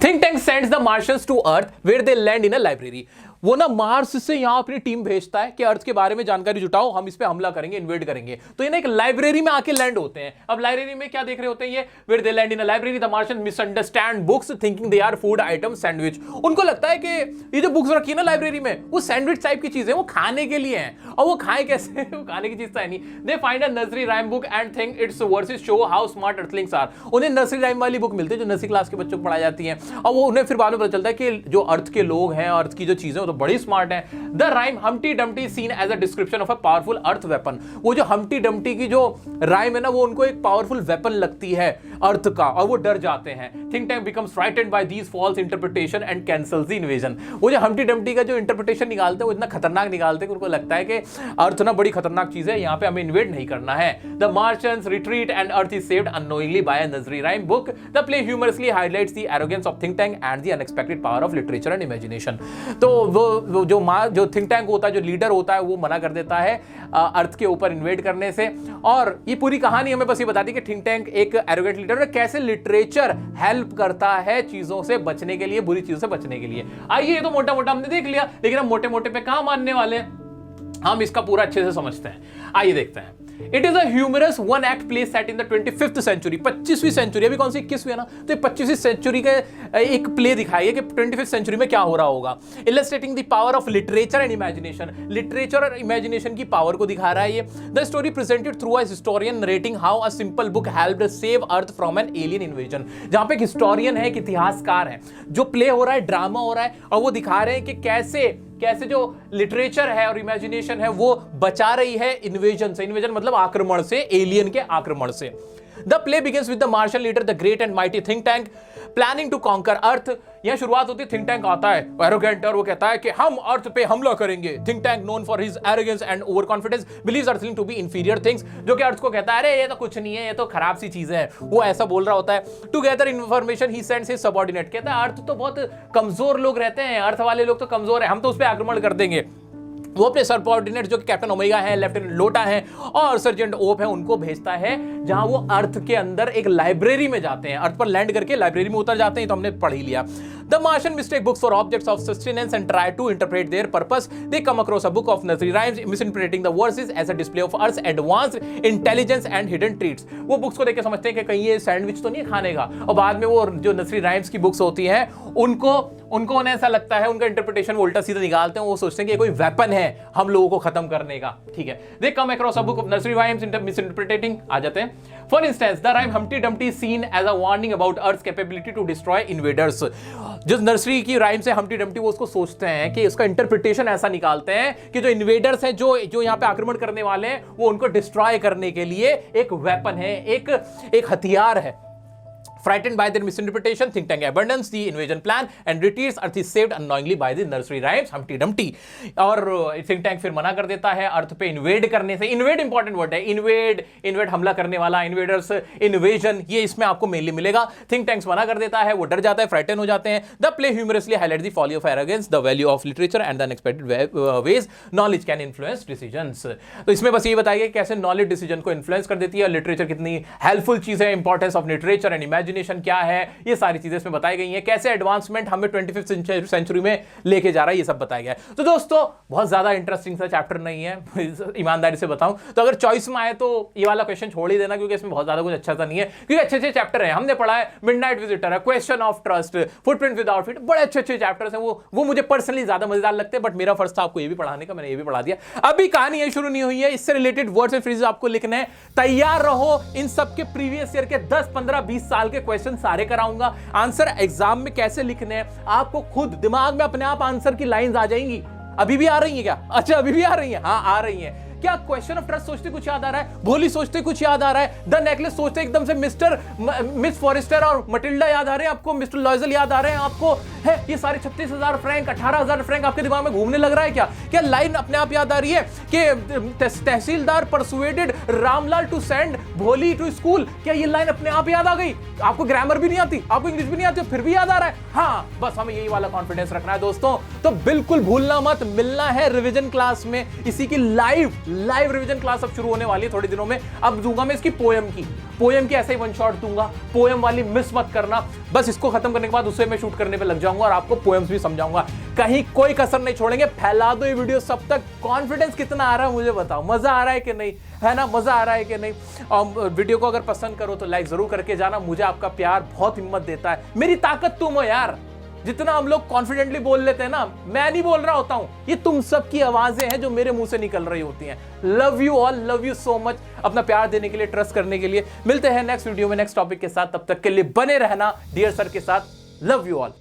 Think tank sends the Martians to Earth where they land in a library. वो ना मार्स से यहां अपनी टीम भेजता है कि अर्थ के बारे में जानकारी जुटाओ, हम इस पे हमला करेंगे, इन्वेड करेंगे। तो ये ना एक लाइब्रेरी में आके लैंड होते हैं। अब लाइब्रेरी में क्या देख रहे होते हैं ये, where they land in a library the Martians misunderstand books thinking they are food item sandwich. उनको लगता है कि ये जो बुक्स रखी है ना लाइब्रेरी में वो सैंडविच टाइप की चीजें, वो खाने के लिए हैं। और वो खाए कैसे, वो खाने की चीज तो है नहीं। They find a nursery rhyme book and think it's verses show how smart earthlings are. उन्हें नर्सरी राइम वाली बुक मिलती है जो नर्सरी क्लास के बच्चों को पढ़ाई जाती है, और वो उन्हें फिर बाद में पता चलता है कि जो अर्थ के लोग हैं, अर्थ की जो चीजें वो तो बड़ी स्मार्ट है। The rhyme Humpty Dumpty is seen as a description of a powerful earth weapon। वो जो हम्प्टी डम्प्टी की जो राइम है ना वो उनको एक पावरफुल वेपन लगती है अर्थ का, और वो डर जाते हैं। Think tank becomes frightened by these false interpretation and cancels the invasion। वो जो हम्प्टी डम्प्टी का जो इंटरप्रिटेशन निकालते हैं वो इतना खतरनाक निकालते हैं कि उनको लगता है कि अर्थ ना बड़ी खतरनाक चीज है, यहाँ पे हमें इन्वेड नहीं करना है। The Martians retreat and Earth is saved unknowingly by a nursery rhyme book। The play humorously highlights the arrogance of think tank and the unexpected power of literature and imagination। तो वो जो think tank होता है, जो leader होता है, वो मना कर देता है अर्थ के ऊपर इन्वेड करने से। और ये पूरी कहानी हमें बस ये बताती है कि थिंक टैंक एक एरोगेंट लीडर है, कैसे लिटरेचर हेल्प करता है चीजों से बचने के लिए, बुरी चीजों से बचने के लिए। आइए, ये तो मोटा मोटा हमने देख लिया, लेकिन हम मोटे मोटे पे कहां मानने वाले हैं, हम इसका पूरा अच्छे से समझते हैं। आइए देखते हैं। It is a humorous one act play set in the 25th century. 25वीं सेंचुरी, अभी कौन सी 21वीं है ना, तो 25वीं सेंचुरी का एक प्ले दिखाई है कि 25th सेंचुरी में क्या हो रहा होगा। Illustrating the power of literature and imagination. Literature और इमेजिनेशन की पावर को दिखा रहा है ये। The story presented through a historian narrating how a simple book helped save earth from an alien invasion. जहां पे एक हिस्टोरियन है, एक इतिहासकार है, जो प्ले हो रहा है, ड्रामा हो रहा है, और वो दिखा रहे हैं कि कैसे जो लिटरेचर है और इमेजिनेशन है वो बचा रही है इन्वेजन से। इन्वेजन मतलब आक्रमण से, एलियन के आक्रमण से। The play begins with the Martian leader, the great and mighty think tank, planning to conquer Earth। यह शुरुआत होती है, थिंक टैंक आता है एरोगेंट, और वो कहता है कि हम अर्थ पे हमला करेंगे। Think tank known for his arrogance and over confidence believes earthling to be inferior things. जो कि अर्थ को कहता है अरे ये तो कुछ नहीं है, ये तो खराब सी चीजें हैं, वो ऐसा बोल रहा होता है। To gather information he sends his subordinate, कहता है अर्थ तो बहुत कमजोर लोग रहते हैं, अर्थ वाले लोग तो कमजोर है, हम तो उस पर आक्रमण कर देंगे। वो अपने सबऑर्डिनेट जो कि कैप्टन ओमेगा है, लेफ्टिनेंट लोटा है और सर्जेंट ओप है, उनको भेजता है जहां वो अर्थ के अंदर एक लाइब्रेरी में जाते हैं। अर्थ पर लैंड करके लाइब्रेरी में उतर जाते हैं, तो हमने पढ़ ही लिया। The Martian mistake books for objects of sustenance and try to interpret their purpose. They come across a book of nursery rhymes, misinterpreting the verses as a display of Earth's advanced intelligence and hidden traits. वो books को देख के समझते हैं कि कहीं ये sandwich तो नहीं खाने का, और बाद में वो जो नर्सरी राइम्स की बुक्स होती हैं उनको उन्हें ऐसा लगता है, उनका इंटरप्रिटेशन वो उल्टा सीधा निकालते हैं, वो सोचते हैं कि ये कोई वेपन है हम लोगों को खत्म करने का। ठीक है, they come across a book of nursery rhymes misinterpreting आ जाते हैं। For instance the rhyme Humpty Dumpty seen as a warning about Earth capability to destroy invaders. जो नर्सरी की राइम से हम्प्टी डम्प्टी वो उसको सोचते हैं कि उसका इंटरप्रिटेशन ऐसा निकालते हैं कि जो इन्वेडर्स हैं, जो यहाँ पे आक्रमण करने वाले हैं, वो उनको डिस्ट्रॉय करने के लिए एक वेपन है, एक हथियार है। Frightened by their misinterpretation, think tank abandons the invasion plan and retreats. Earth is saved unknowingly by the nursery rhymes Humpty Dumpty. और think tank फिर मना कर देता है अर्थ पे इन्वेड करने से। इन्वेड इंपॉर्टेंट वर्ड है, इन्वेड हमला करने वाला, इन्वेडर्स, इन्वेजन, ये इसमें आपको मेनली मिलेगा। थिंक टैंक्स मना कर देता है, वो डर जाता है, फ्राइटन हो जाते हैं। The play humorously highlight the folly of arrogance, the value of literature and the unexpected ways knowledge can influence decisions. तो इसमें बस ये बताइए कैसे नॉलेज डिसीजन को इन्फ्लुएंस कर देती है, लिटरेचर कितनी हेल्पफुल चीज है, importance of literature and imagination क्या है, ये सारी चीजें इसमें बताई गई हैं। कैसे एडवांसमेंट हमें 25th सेंचुरी में लेके जा रहा है, ये सब बताया गया है। तो दोस्तों बहुत ज्यादा इंटरेस्टिंग सा चैप्टर नहीं है, ईमानदारी से बताऊं तो। अगर चॉइस में आए तो ये वाला क्वेश्चन छोड़ ही देना, क्योंकि इसमें बहुत ज्यादा कुछ अच्छा सा नहीं है, क्योंकि अच्छे अच्छे चैप्टर है। हमने पढ़ा है मिडनाइट विजिटर है, question of trust, footprint without feet, बड़े अच्छे अच्छे चैप्टर्स हैं। वो मुझे पर्सनली ज्यादा मजेदार लगते हैं, बट मेरा फर्ज था आपको ये भी पढ़ाने का, मैंने ये भी पढ़ा दिया। अभी कहानी ये शुरू नहीं हुई है, इससे रिलेटेड वर्ड्स एंड फ्रेजेस आपको लिखने हैं। तैयार रहो, इन सब के प्रीवियस ईयर के 10, 15, 20 साल के क्वेश्चन सारे कराऊंगा। आंसर एग्जाम में कैसे लिखने हैं, आपको खुद दिमाग में अपने आप आंसर की लाइंस आ जाएंगी। अभी भी आ रही है क्या? अच्छा अभी भी आ रही है, हाँ आ रही है। क्या क्वेश्चन ऑफ ट्रस्ट सोचते कुछ याद आ रहा है, भोली सोचते कुछ याद आ रहा है, द नेकलेस सोचते एकदम से मिस फॉरेस्टर और मटिल्डा याद आ रहे हैं आपको, मिस्टर लॉयजल याद आ रहे हैं आपको, है ये सारे 36,000 फ्रैंक, 18,000 फ्रैंक आपके दिमाग में घूमने लग रहा है क्या? क्या लाइन अपने आप याद आ रही है कि तहसीलदार परसुएडेड रामलाल टू सेंड भोली टू स्कूल? क्या ये लाइन अपने आप याद आ गई? आपको ग्रामर भी नहीं आती, आपको इंग्लिश भी नहीं आती, फिर भी याद आ रहा है? हाँ, बस हमें यही वाला कॉन्फिडेंस रखना है दोस्तों। तो बिल्कुल भूलना मत, मिलना है रिविजन क्लास में। इसी की लाइव रिवीजन क्लास अब शुरू होने वाली है थोड़े दिनों में। अब दूंगा मैं इसकी पोएम की ऐसे ही वन शॉट दूंगा, पोएम वाली मिस मत करना। बस इसको खत्म करने के बाद उसे मैं शूट करने पे लग जाऊंगा और आपको पोएम्स भी समझाऊंगा, कहीं कोई कसर नहीं छोड़ेंगे। फैला दो ये वीडियो सब तक। कॉन्फिडेंस कितना आ रहा है मुझे बताओ, मजा आ रहा है कि नहीं, है ना, मजा आ रहा है कि नहीं? और वीडियो को अगर पसंद करो तो लाइक जरूर करके जाना, मुझे आपका प्यार बहुत हिम्मत देता है। मेरी ताकत तुम हो यार, जितना हम लोग कॉन्फिडेंटली बोल लेते हैं ना, मैं नहीं बोल रहा होता हूं, ये तुम सब की आवाजें हैं जो मेरे मुंह से निकल रही होती हैं। Love you all, love you so much, अपना प्यार देने के लिए, ट्रस्ट करने के लिए। मिलते हैं नेक्स्ट वीडियो में नेक्स्ट टॉपिक के साथ, तब तक के लिए बने रहना डियर सर के साथ। Love you all.